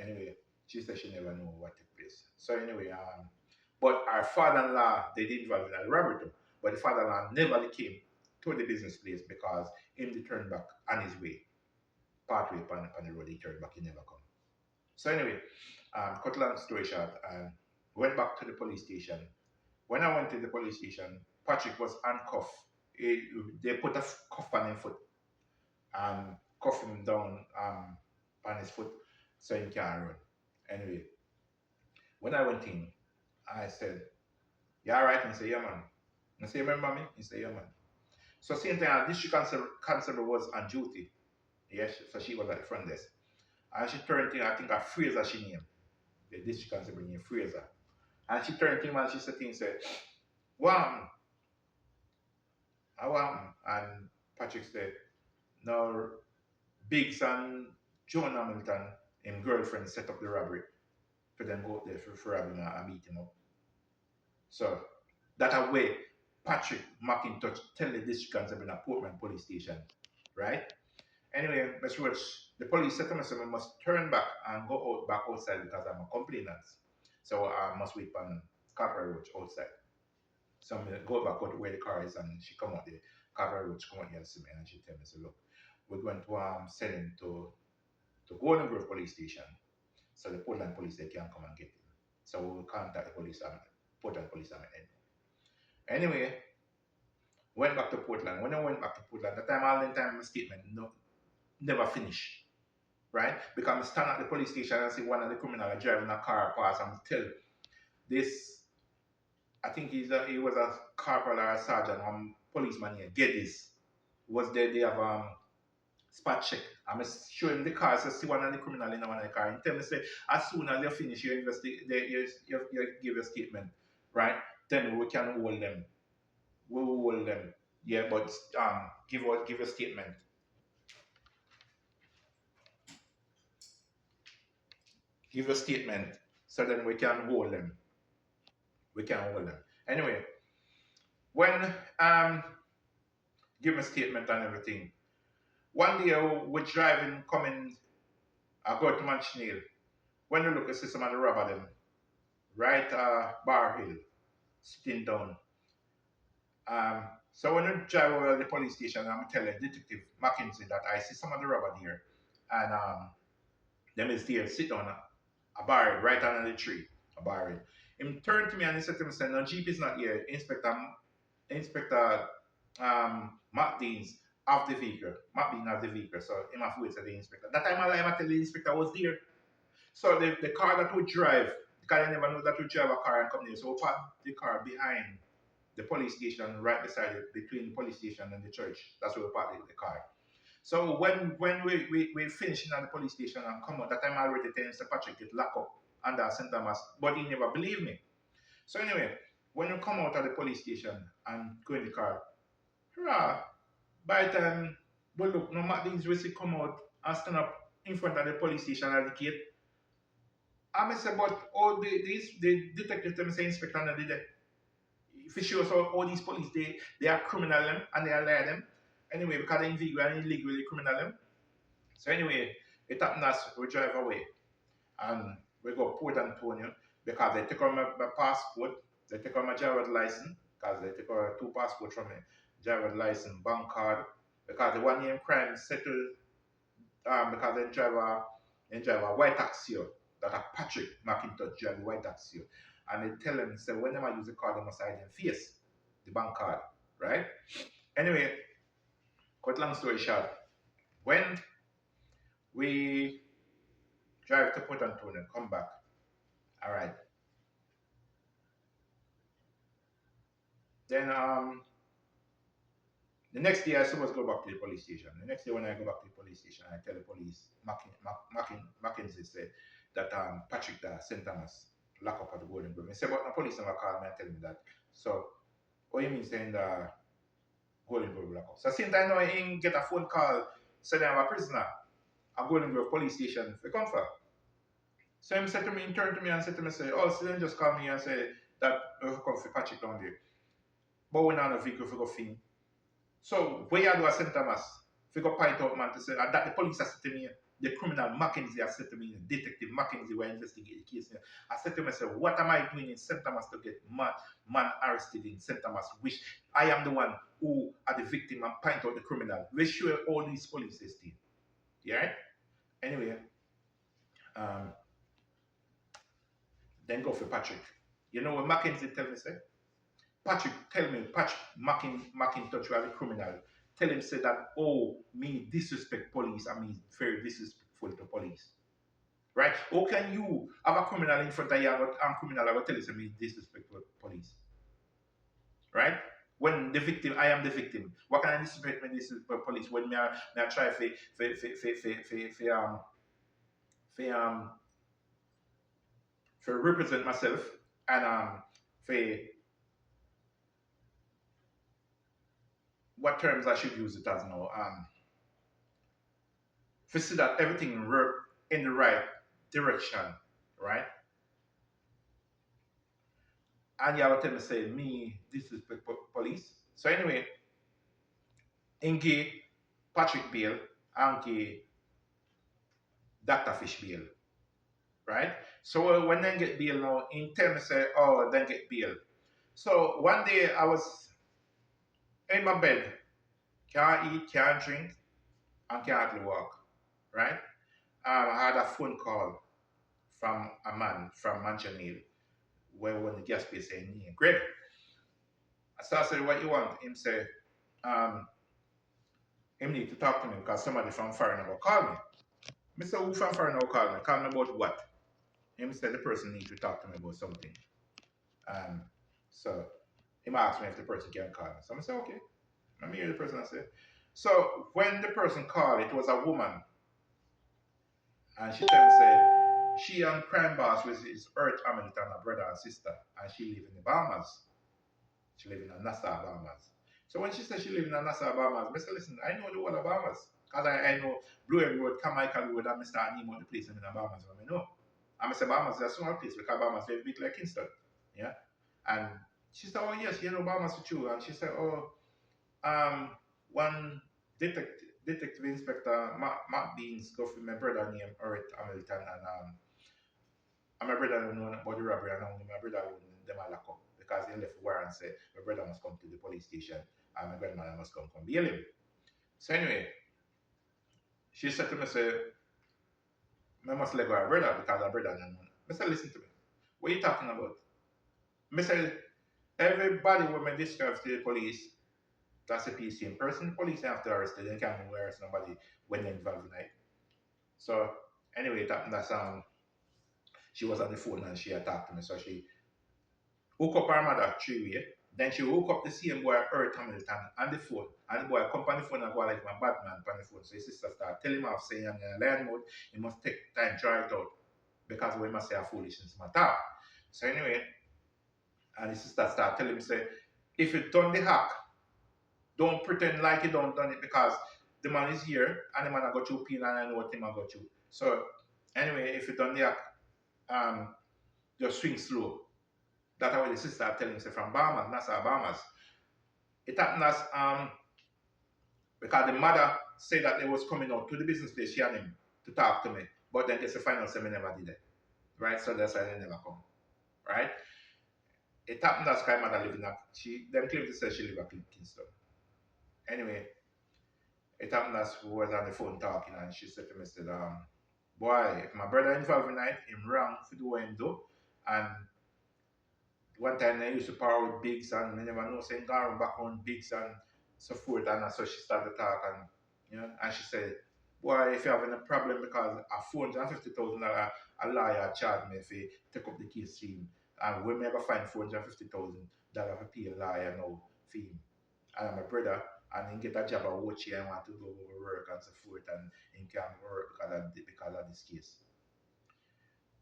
Anyway, she said she never know what took place. So anyway, but our father-in-law, they did involve in a robbery too. But the father-in-law never came to the business place because him they turned back on his way. Partway upon the road, he turned back, he never come. So anyway, cut long story short, went back to the police station. When I went to the police station, Patrick was handcuffed. They put a cuff on his foot and cuff him down on his foot so he can't run. Anyway, when I went in, I said, you all right? He said, yeah, man. I said, remember me? He said, yeah, man. So same time, district constable was on duty. Yes, so she was at the front desk. And she turned to him, I think a Fraser she named. The district constable named Fraser. And she turned to him and she said to him, said, wow, I want. And Patrick said, no, Biggs and Joan Hamilton, his girlfriend, set up the robbery for them go out there for robbing and beat him up. So that a way Patrick McIntosh tell the district constable in a Portman police station, right? Anyway, Mr. Roach, the police said to me, so I must turn back and go out back outside because I'm a complainant. So I must wait for Corporal Roach outside. So I go back out where the car is and she come out there. Corporal Roach come out here and see me and she tell me, so look, we're going to send him to Golden Grove police station. So the Portland police they can come and get him. So we will contact the police and Portland police and anyway, went back to Portland. When I went back to Portland, the time all the time my statement never finished. Right? Because I stand at the police station and see one of the criminals driving a car past and tell this, I think he was a corporal or a sergeant, policeman here, get this. Was there they have spot check. I'm show him the car, so see one of the criminal in one of the car. And tell me, say, as soon as you finish your you give your statement, right? Then we can hold them. We will hold them. Yeah, but give a statement. Give a statement so then we can hold them. We can hold them. Anyway, when give a statement and everything. One day we're driving, coming, I go to Manchineel. When you look, you see some of the robber them, right Bar Hill, sitting down. So when you drive over the police station, I'm telling Detective Mackenzie that I see some of the robber there. And them is there, sit on a bar right under the tree, a bar. Him turned to me and he said to me, no, Jeep is not here. Inspector Matt Deans of the vehicle. Matt Dean of the vehicle. So him have to wait for the inspector. That time I tell the inspector was there. So the car that would drive, because I never know that would drive a car and come there. So we park the car behind the police station, right beside it, between the police station and the church. That's where we park the car. So when we finish in at the police station and come out, that time I already tell Mr. Patrick get locked up under St. Thomas, but he never believed me. So anyway, when you come out of the police station and go in the car, hurrah, by the time we look, no matter things we see come out and stand up in front of the police station at the gate, I say, but all the detective tell me say inspector and the if you show us all these police they are criminal them and they are liar them. Anyway, because they're illegal and illegally criminal them. So anyway, it happened as we drive away and we go Port Antonio because they take out my passport, they take out my driver's license, because they take out two passports from me, driver's license, bank card, because the one name crime settled because they drive a white taxi that a Patrick McIntosh drive a white taxi. And they tell them, say, whenever I use the card, they must hide their face, the bank card, right? Anyway, cut long story short, when we drive to Port Antonio, come back, all right. Then the next day I supposed to go back to the police station. The next day when I go back to the police station, I tell the police, Mackenzie said that Patrick da St. Thomas lock up at the Golden Grove. I said, but the police never called me and tell me that. So what you mean saying the Golden Grove lock up? So since I know I ain't get a phone call saying I'm a prisoner at Golden Grove police station for comfort. So he said to me, he turned to me and said to me, say, oh, so then just call me and say that we come for Patrick down there. But we're not on a vehicle for go fiend. So where you do a St. Thomas? If you go point out man to say that the police has said to me, the criminal Mackenzie has said to me, the detective Mackenzie will investigate the case. I said to myself, what am I doing in St. Thomas to get man arrested in St. Thomas? Which I am the one who are the victim and point out the criminal. We sure all these police thing. Yeah? Anyway, um, then go for Patrick. You know what Mackenzie tell me say? Patrick, tell me, Patrick McIntosh, you are the criminal. Tell him, say that, oh, me disrespect police, I mean, very disrespectful to police. Right? How can you have a criminal in front of you and I'm criminal, I will tell you, say, me disrespect police. Right? When the victim, I am the victim. What can I disrespect when this is police? When me I try for represent myself and for what terms I should use it as now. To see that everything work in the right direction, right? And you have to tell me say me this is police. So anyway, engage Patrick Bail and give Dr. Fish bail, right? So when they get bail now, in tell me say, oh, then get bail. So one day I was in my bed, can't eat, can't drink, and can't hardly walk, right? I had a phone call from a man from Manchester where when the gas place saying, Greg. So I said, what you want? Him say, um, him need to talk to me because somebody from foreign will call me. I said, who from foreign will call me? Call me about what? Him said the person need to talk to me about something. So him asked me if the person can call me. So I said, okay. Let me hear the person I say. So when the person called, it was a woman, and she tell me say she and crime boss with his Earth Hamilton, a brother and sister, and she live in the Bahamas. She live in Nassau, Bahamas. So when she said she live in Nassau, Bahamas, I said, listen, I know the whole of Bahamas. Because I know Blue End Road, Jamaica Road, and I start name out the place in the Bahamas. I know. And I say Bahamas is a small place because Bahamas is very big like Kingston. Yeah. And she said, oh yes, you know Bahamas with you. And she said, oh, one detective inspector, Mark Beans, go for my brother named Earth Hamilton, and my brother don't know about the robbery, and my brother wouldn't them a lock up because he left warrant and say my brother must come to the police station and my grandmother must come bail him. So anyway, she said to me, say, I must let go her brother because her brother don't know. I said, listen to me. What are you talking about? I said, everybody when I describe to the police, that's a PC in person, the police have to arrest them. They can't arrest nobody when they're involved in it. So anyway, it happened that she was on the phone and she had talked to me. So she hook up her mother 3 way. Then she hook up the same boy Earth Hamilton on the phone. And the boy come on the phone and go like my bad man on the phone. So his sister start telling him off saying in a lion mode, he must take time to try it out. Because we must say a foolishness matter. So anyway, and his sister start telling him say, if you done the hack, don't pretend like you don't done it because the man is here and the man I got you pin and I know what him I got you. So anyway, if you done the hack, just swing slow. That's what the sister telling me from Bahamas, Nassau, Bahamas. It happened as because the mother said that they was coming out to the business place, she and him, to talk to me. But then it's the final say me never did it. Right? So that's why they never come. Right? It happened as my mother living up. She them claim to say she live up in Kingston. Anyway, it happened as we was on the phone talking and she said to me, said, boy, if my brother involved in it, him wrong for the way him do. And one time I used to power with Biggs and I never know saying going back on Biggs and so forth and so she started to talk and and she said, boy, if you're having a problem because a $450,000 a lawyer charged me if he take up the case for him. And we never find $450,000 for pay a lawyer now for him. And I'm a brother and he get a job at watch and want to go over work and so forth and he can't work because of this case.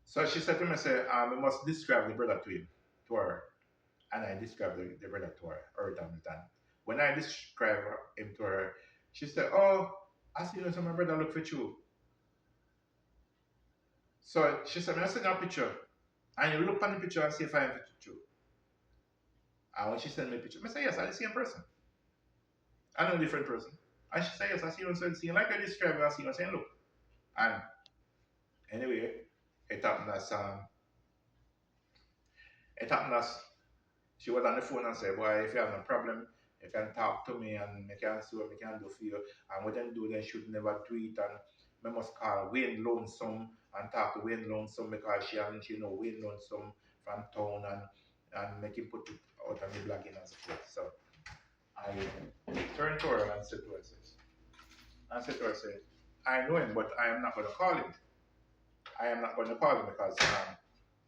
So she said to me, say, we must describe the brother to her. And I described the brother to her, Earth Hamilton. When I described him to her, she said, oh, I see you, so my brother look for you. So she said, I send you a picture. And you look on the picture and see if I am fit you. And when she sent me a picture, I say, yes, I'm the same person. I know a different person. And she said, yes, I see you, so see, like I described, I see you, saying, look. And anyway, it happened as, it happened as she was on the phone and said, boy, if you have no problem, you can talk to me and I can see what I can do for you. And what them do, they should never do it. And I must call Wayne Lonesome and talk to Wayne Lonesome because she know Wayne Lonesome from town and make him put it out on the blogging and so forth. So I turned to her and said to her, I know him, but I am not going to call him. I am not going to call him because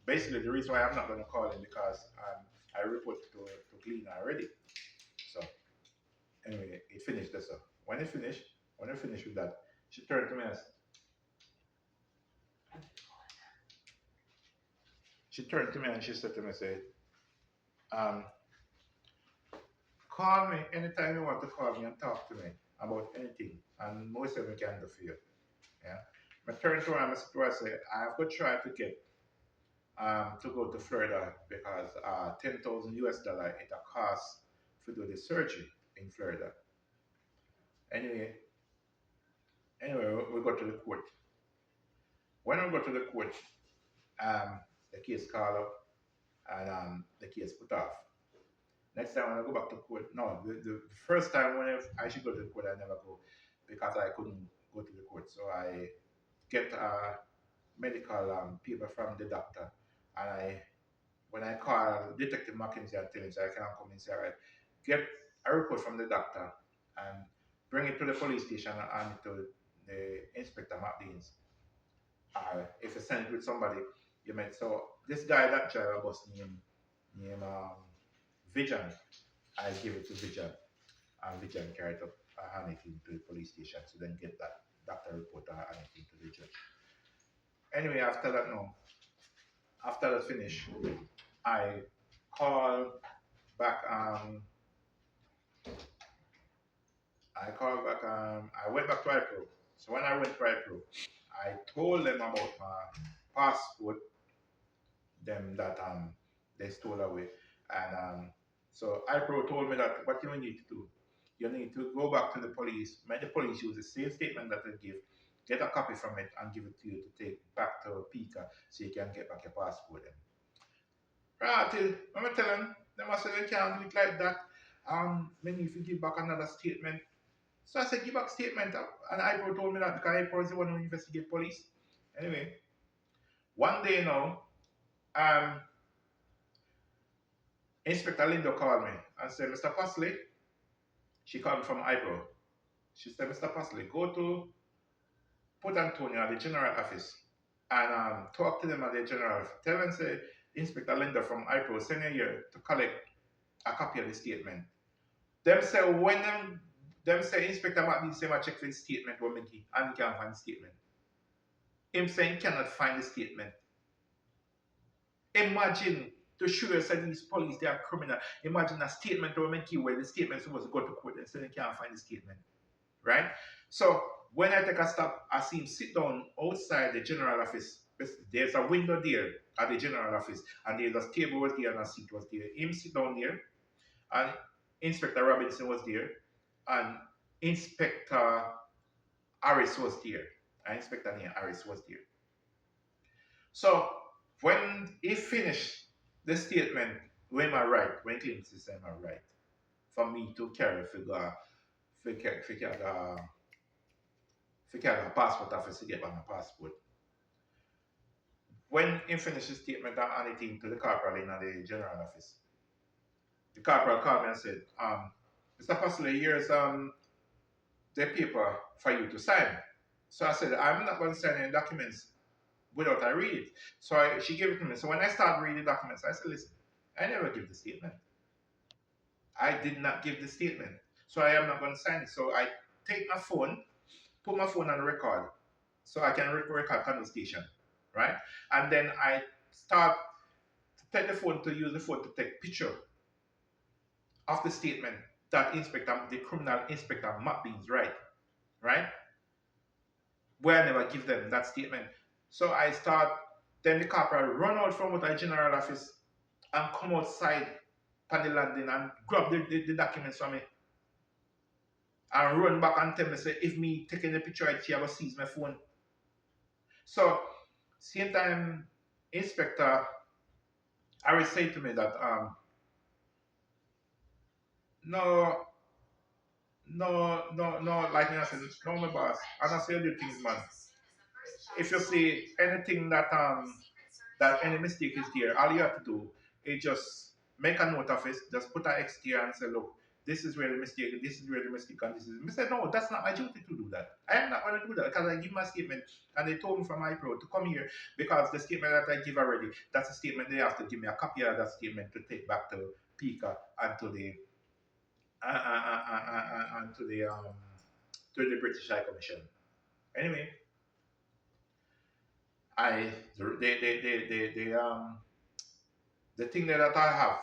basically the reason why I'm not going to call him because I report to clean already. So anyway, it finished this. So when I finished with that, she turned to me and she said to me, say, um, call me anytime you want to call me and talk to me about anything. And most of me can do for you. Yeah. I turned to her and I said to her, I say, I've got to try to get to go to Florida because $10,000 it a cost to do the surgery in Florida. Anyway, we go to the court. When we go to the court, the case called up and the case put off. Next time when I go back to court, no, the first time when I should go to the court, I never go because I couldn't go to the court. So I get a medical paper from the doctor, and when I call Detective McKinsey and tell him, so I can't come and say, all right, get a report from the doctor and bring it to the police station and to the Inspector McDean's. If you send it with somebody, you might. So this guy that driver bus named Vision, I give it to Vision, and Vision carried it up. anything to the police station, so then get that doctor report or anything to the judge. Anyway, after that, no, after that finish, I called back. I went back to IPRO. So when I went to IPRO, I told them about my passport, them that they stole away, and so IPRO told me that what you need to do, you need to go back to the police, make the police use the same statement that they give, get a copy from it, and give it to you to take back to PICA so you can get back your passport. Then. Right, till I'm telling them, I said they can't do it like that. Then if you give back another statement. So I said, give back statement. And IPRO told me that because IPRO is the one who investigate police. Anyway, one day now, um, Inspector Lindo called me and said, Mr. Pasley, she called me from IPRO. She said, Mr. Pasley, go to Port Antonio at the general office and talk to them at the general office. Tell them, say, Inspector Lindo from IPRO send you here to collect a copy of the statement. Them say, when them say, Inspector Martin say, I check for the statement what Mickey, and he can't find the statement. Him saying cannot find the statement. Imagine to show us that these police they are criminal. Imagine a statement or make you where the statement is supposed to go to court and say they can't find the statement. Right? So when I take a stop, I see him sit down outside the general office. There's a window there at the general office, and there's a table was there and a seat was there. Him sit down there, and Inspector Robinson was there, and Inspector Harris was there. And Inspector Harris was there. So when he finished the statement, when I right, when claims is I right, for me to carry figure a passport office to get my passport. When he finished the statement, I anything to the corporal in the general office. The corporal called me and said, Mr. Pasley, here's the paper for you to sign. So I said, I'm not going to sign any documents without I read it. So she gave it to me. So when I started reading the documents, I said, listen, I never give the statement. I did not give the statement. So I am not going to sign it. So I take my phone, put my phone on the record so I can record conversation, right? And then I start to take the phone to use the phone to take picture of the statement that the criminal inspector Matt Beans right? Where I never give them that statement. So I start, then the corporal run out from the general office and come outside on the landing and grab the documents from me. And run back and tell me, say, if me taking the picture, I will seize my phone. So, same time, Inspector Harris said to me that, no, like I said, no, my boss, and I say the things, man. If you see anything that any mistake is there, all you have to do is just make a note of it, just put an X there and say, look, this is where the mistake, and this is. I said, no, that's not my duty to do that. I am not going to do that because I give my statement and they told me from my pro to come here because the statement that I give already, that's a statement they have to give me a copy of that statement to take back to PICA and to the to the British High Commission. Anyway, the thing that I have,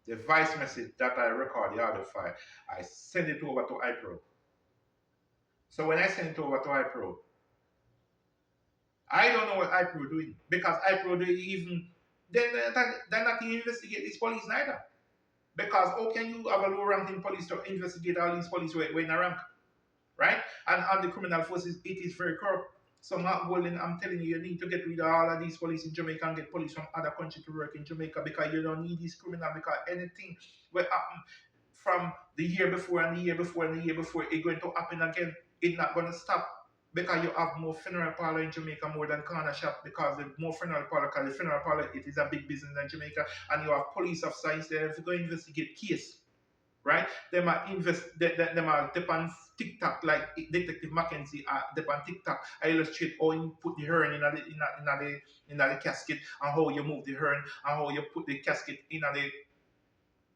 the voice message that I record the audio file, I send it over to iPro. So when I send it over to iPro, I don't know what iPro doing because iPro they're not even investigate this police neither. Because how can you have a low ranking police to investigate all these police when in a rank, right? And on the criminal forces, it is very corrupt. So Mark Golden, I'm telling you, you need to get rid of all of these police in Jamaica and get police from other countries to work in Jamaica because you don't need these criminals because anything will happen from the year before and the year before and the year before, it's going to happen again. It's not going to stop because you have more funeral parlor in Jamaica more than corner shop because the more funeral parlor, because the funeral parlor, it is a big business in Jamaica and you have police officers there if you go investigate case. Right? They might depend TikTok like Detective Mackenzie depend TikTok. I illustrate how you put the urn in the casket and how you move the urn and how you put the casket in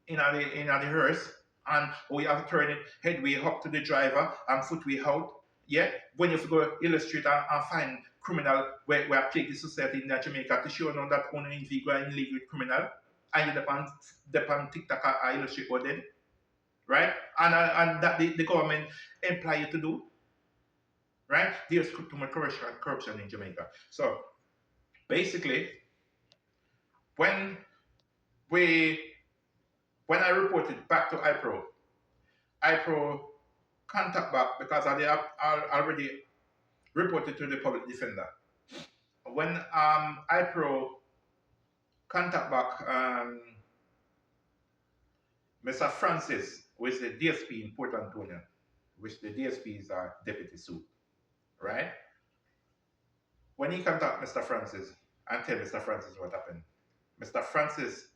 the hearse and we have to turn it headway up to the driver and footway out. Yeah, when you have to go illustrate and find criminal where plague the society in Jamaica to show now that only if you go and live with criminal and you depend TikTok or illustrate what dead, right? And that the government employ you to do, right? There's too much corruption in Jamaica. So basically, when we when I reported back to IPRO contact back because I already reported to the public defender. When IPRO contact back Mr. Francis, who is the DSP in Port Antonio, which the DSP is our deputy suit, right? When he contact Mr. Francis and tell Mr. Francis what happened, Mr. Francis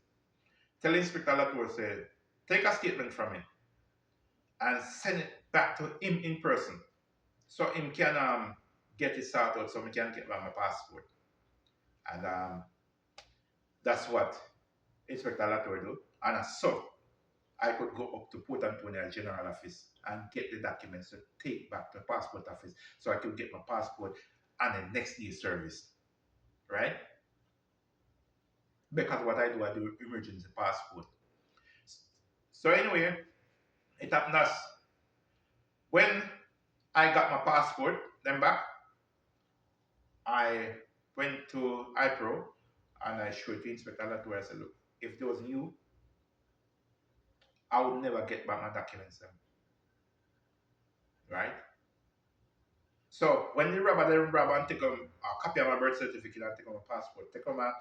tell Inspector Latour, say, take a statement from him and send it back to him in person so him can get it sorted out so we can get my passport. And that's what Inspector Latour do. And so I could go up to Port Antonio General Office and get the documents to take back to the passport office so I could get my passport and the next day's service. Right? Because what I do emergency passport. So anyway, it happened as when I got my passport, then back, I went to IPRO and I showed the Inspector Latour. I said, look, if there was you, I would never get back my documents then. Right? So when they rob and take a copy of my birth certificate and take my passport, take my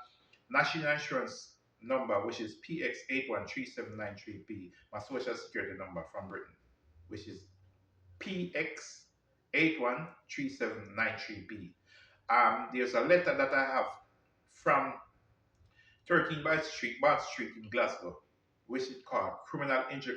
national insurance number, which is PX813793B, my social security number from Britain, which is PX813793B. There's a letter that I have from 13 Bath Street in Glasgow, which is called Criminal Injury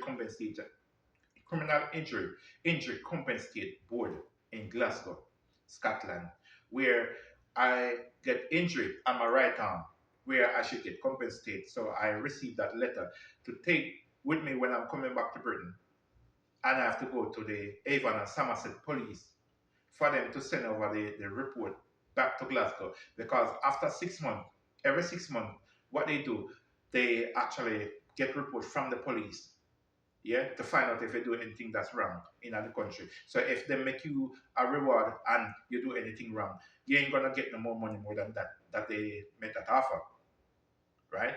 Compensate Board in Glasgow, Scotland, where I get injured on my right arm, where I should get compensated. So I received that letter to take with me when I'm coming back to Britain. And I have to go to the Avon and Somerset police for them to send over the report back to Glasgow. Because after 6 months, every 6 months, what they do, they actually get report from the police, yeah, to find out if they do anything that's wrong in the country. So if they make you a reward and you do anything wrong, you ain't gonna get no more money more than that they make that offer, right?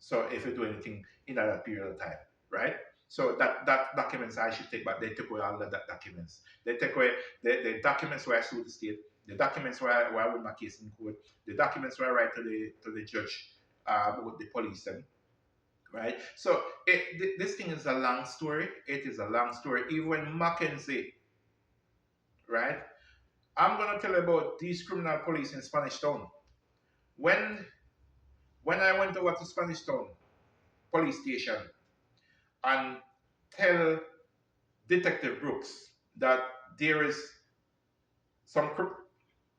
So if you do anything in that period of time, right? So that documents I should take back. They took away all of that documents. They take away the documents where I sued the state, the documents where I win my case in court, the documents where I write to the judge with the police and right? So this thing is a long story. It is a long story. Even Mackenzie, right? I'm gonna tell you about these criminal police in Spanish Town. When I went over to Spanish Town police station and tell Detective Brooks that there is some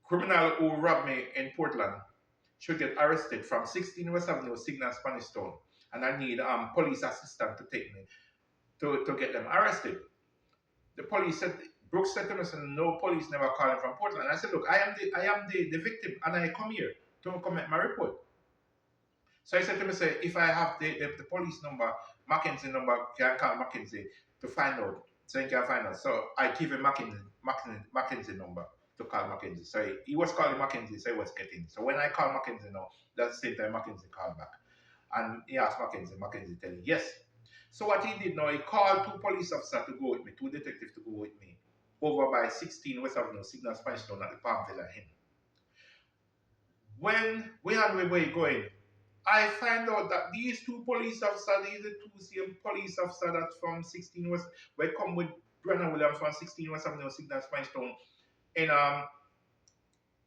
criminal who robbed me in Portland should get arrested from 16 West Avenue, Signal, Spanish Town, and I need police assistant to take me to get them arrested. The police said, Brooks said to me, no police never called him from Portland. I said, look, I am the victim and I come here to come make my report. So he said to me, say, if I have the police number, Mackenzie number, can I call Mackenzie to find out? So he can find out. So I give him Mackenzie number to call Mackenzie. So he was calling Mackenzie, so he was getting. So when I call Mackenzie now, that's the same time Mackenzie called back. And he asked Mackenzie tell him yes. So what he did now, he called 2 police officers to go with me, 2 detectives to go with me, over by 16 West Avenue, Signal, Spanish Town at the Palm Villa Inn. When we on the way going, I find out that these 2 police officers, these are the 2 same police officers that's from 16 West, we come with Brandon Williams from 16 West Avenue, Signal, Spanish Town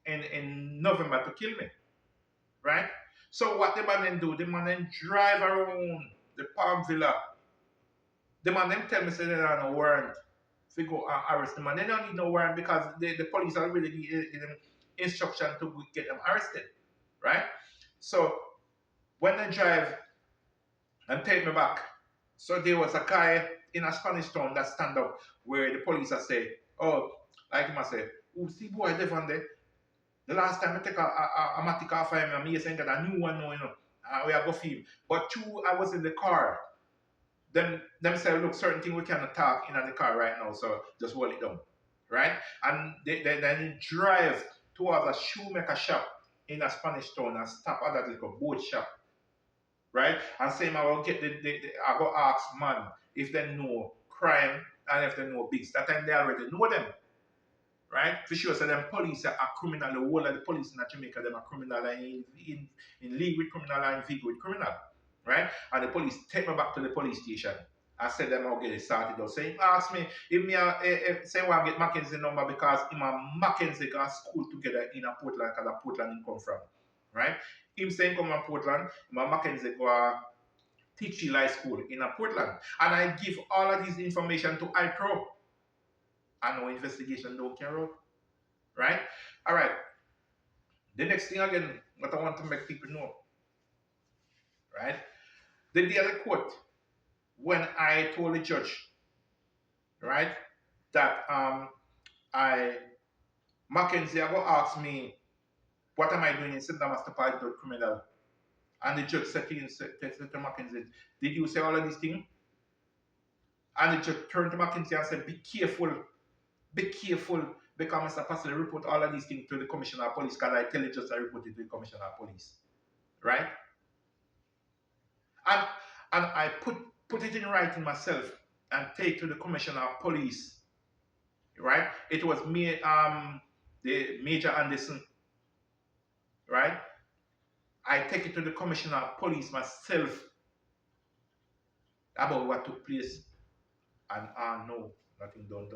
in November to kill me, right? So what the man then do, the man then drive around the Palm Villa. The man then tell me say they don't have no warrant to go and arrest the man. They don't need no warrant because the police already give them instruction to get them arrested, right? So when they drive and take me back So there was a guy in a Spanish town that stand up where the police are say, oh, like him I say, oh, see boy, Devon there. The last time I take a matic off him, and me saying that a new one now, we are go film. But two, I was in the car. Them say, look, certain thing we cannot talk in the car right now, so just hold it down. Right? And then he drive towards a shoemaker shop in a Spanish town and stop at that little boat shop. Right? And same I will get I go ask man if they know crime and if they know bigs. That time they already know them. Right? For sure, so them police are criminal. The whole of the police in Jamaica, them are criminal and in league with criminal and in league with criminal. Right? And the police take me back to the police station. I said them I'll get it started out. So he asked me if me say I get Mackenzie number because him and Mackenzie got school together in a Portland because a Portland he come from. Right? Him saying come from Portland, him and Mackenzie go teach high school in a Portland. And I give all of this information to iPro. And no investigation don't carry out. Right? Alright. The next thing again, what I want to make people know. Right? The day of the court, when I told the judge, right, that I Mackenzie go ask me what am I doing in St. Thomas to fight the criminal. And the judge said to Mackenzie, did you say all of these things? And the judge turned to Mackenzie and said, be careful, because Mr. Pastor report all of these things to the commissioner of police because I tell you just I report it to the commissioner of police. Right? And I put it in writing myself and take to the commissioner of police. Right? It was me, the Major Anderson. Right? I take it to the commissioner of police myself about what took place. And no, nothing done.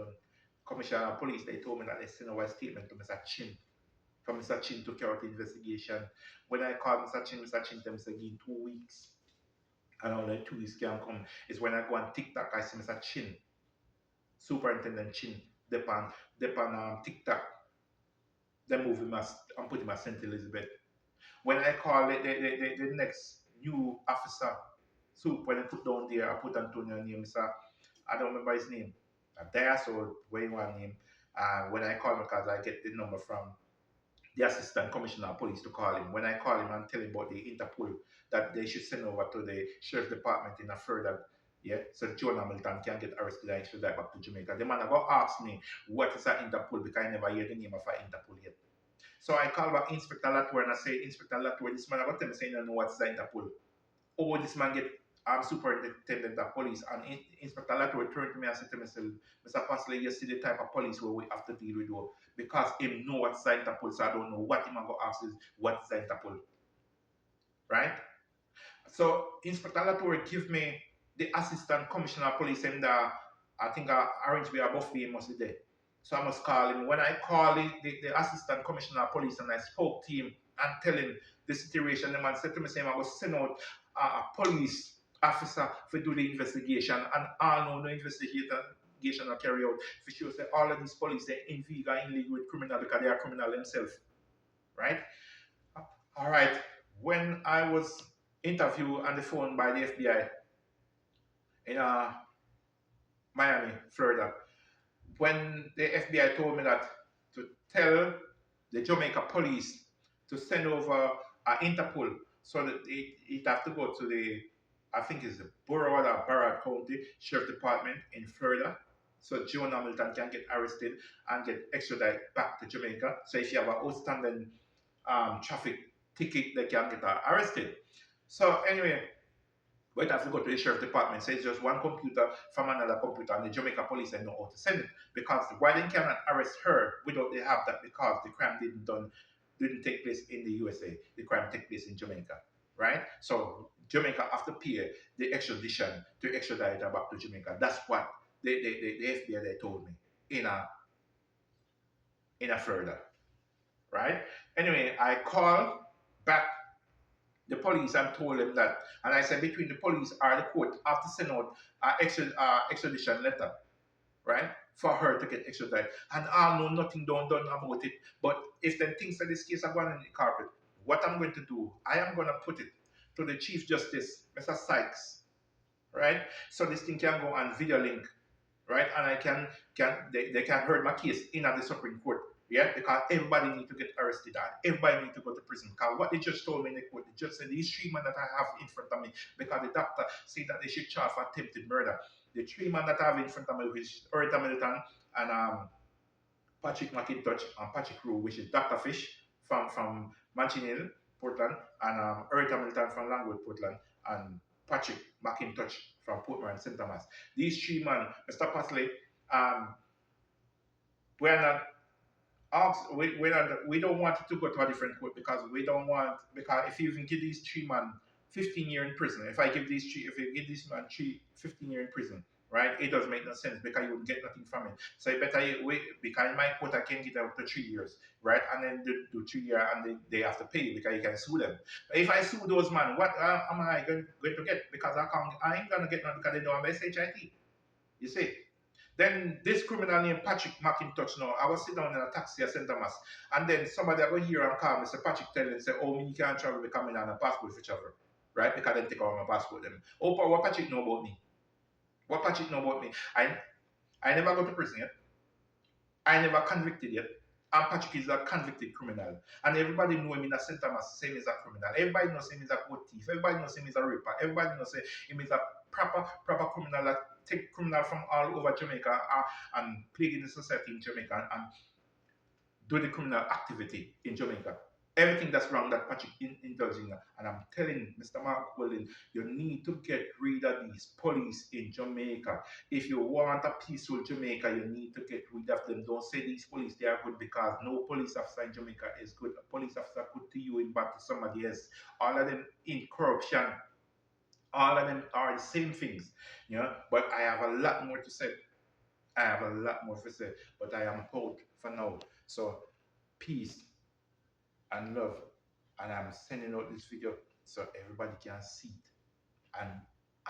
Commissioner of police, they told me that they sent over a statement to Mr. Chin. For Mr. Chin to carry out the investigation. When I called Mr. Chin told me say give 2 weeks. And all that 2 weeks can come is when I go on TikTok, I see Mr. Chin, Superintendent Chin, depend on TikTok. They move him and put him at St. Elizabeth. When I call the next new officer, Soup, when I put down there, I put Antonio name, sir. I don't remember his name. There, so where you want name. When I call him, because I get the number from the assistant commissioner of police to call him. When I call him and tell him about the Interpol that they should send over to the sheriff department in a further, yeah, so John Hamilton can get arrested and extradite back to Jamaica. The man go ask me what is an Interpol because I never hear the name of an Interpol yet. So I call back Inspector Latour and I say, Inspector Latour, this man about tell me saying I know what's the Interpol. Oh, this man get superintendent of police and Inspector Latour turned to me and said to me, Mr. Pasley, you see the type of police where we have to deal with you because him know what's the Interpol, so I don't know what him go ask is what's the Interpol. Right? So Inspector Latour give me the assistant commissioner of police and I think I arranged with a buffet must be there. So I must call him. When I call the assistant commissioner of police and I spoke to him and tell him the situation, the man said to me, saying I will send out a police officer to do the investigation and all no investigation are carry out. For sure, say all of these police are in league with criminal because they are criminal themselves. Right? All right. When I was interviewed on the phone by the FBI in Miami, Florida, when the FBI told me that to tell the Jamaica police to send over Interpol so that it have to go to the, I think it's the Borough or Barrett County Sheriff Department in Florida. So John Hamilton can get arrested and get extradited back to Jamaica. So if you have an outstanding traffic ticket, they can get arrested. So anyway, we have to go to the sheriff department. So it's just one computer from another computer, and the Jamaica police they know how to send it. Because why they cannot arrest her without they have that? Because the crime didn't take place in the USA. The crime took place in Jamaica, right? So Jamaica have to pay the extradition to extradite her back to Jamaica. That's what the FBI they told me in a Florida, right? Anyway, I called back the police and told them that, and I said between the police or the court have to send out an extradition letter, right, for her to get extradited. And I know nothing done about it. But if the things that this case are going in the carpet, what I'm going to do, I am going to put it to the Chief Justice, Mr. Sykes, right? So this thing can go on video link, right? And I they can heard my case in at the Supreme Court, yeah, because everybody need to get arrested and everybody need to go to prison. Because what they just told me in the court, they just said these three men that I have in front of me, because the doctor said that they should charge for attempted murder. The three men that I have in front of me, which is Eartha Middleton and Patrick McIntosh and Patrick Rowe, which is Dr. Fish from Manchin Portland, and Eartha Middleton from Langwood, Portland, and Patrick McIntosh from Portman, St. Thomas. These three men, Mr. Pasley, um, we're not we don't want it to go to a different court because we don't want, because if you even give these three man 15 years in prison, if I give these three, if you give this man 15 years in prison, right, it doesn't make no sense because you wouldn't get nothing from it. So it better you wait, because in my court I can get up to 3 years, right, and then do 3 years and they have to pay because you can sue them. But if I sue those man, what am I going to get? Because I ain't gonna get nothing because they don't have SHIT. You see. Then this criminal named Patrick McIntosh now, I was sitting down in a taxi at St. Thomas, and then somebody I go hear and call me, say Patrick tell him, say, oh, me can't travel because I'm on a passport for travel. Right? Because they take out my passport them. Oh, but what Patrick know about me? What Patrick know about me? I never go to prison yet. I never convicted yet. And Patrick is a convicted criminal. And everybody know him in a St. Thomas, same as a criminal. Everybody knows him as a good thief. Everybody knows him as a rapper. Everybody knows him as a proper criminal that take criminal from all over Jamaica and plaguing the society in Jamaica and do the criminal activity in Jamaica. Everything that's wrong that Patrick indulging in. And I'm telling Mr. Mark Willing, you need to get rid of these police in Jamaica. If you want a peaceful Jamaica, you need to get rid of them. Don't say these police, they are good, because no police officer in Jamaica is good. A police officer good to you and bad to somebody else. All of them in corruption. All of them are the same things. You know, but I have a lot more to say. I have a lot more to say, but I am out for now. So peace and love. And I'm sending out this video so everybody can see it and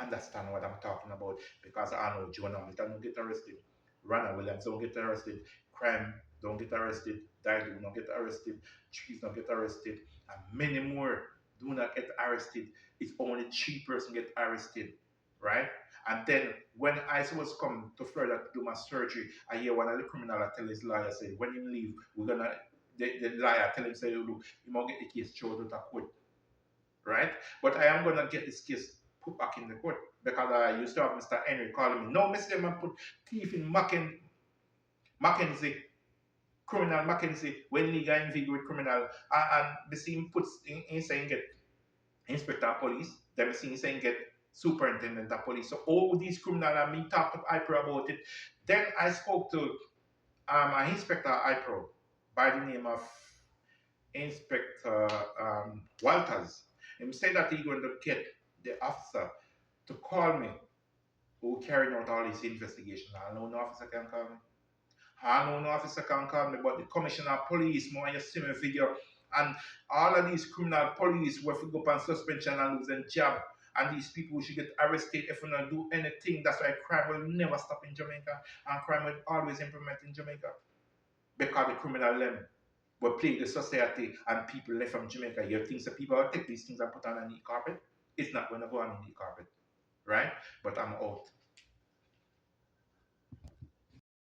understand what I'm talking about. Because I know Jonah Milton don't get arrested, Rana Williams don't get arrested, Crime don't get arrested, Daidu don't get arrested, Trees don't get arrested, and many more do not get arrested. It's only 3 persons get arrested, right? And then when I was come to Florida to do my surgery, I hear one of the criminal tell his lawyer said, when you leave, we're gonna the liar tell him say, look, you might get the case thrown out of court, right? But I am gonna get this case put back in the court because I used to have Mr. Henry calling me. No, Mr. Man put thief in Mackenzie, criminal Mackenzie, when legal in with criminal, and the same puts in saying get inspector of police, then the same saying get superintendent of police. So all these criminal and me talked to IPRO about it. Then I spoke to an inspector of IPRO by the name of Inspector Walters. He said that he's going to get the officer to call me who carrying out all this investigation. I know no officer can call me. I know no officer can call me, but the commissioner of police, more you see my video, and all of these criminal police will go up on suspension and lose their job. And these people should get arrested if we don't do anything. That's why crime will never stop in Jamaica, and crime will always implement in Jamaica. Because the criminal them will plague the society and people left from Jamaica. You think that people will take these things and put on a neat carpet? It's not going to go on a neat carpet, right? But I'm out.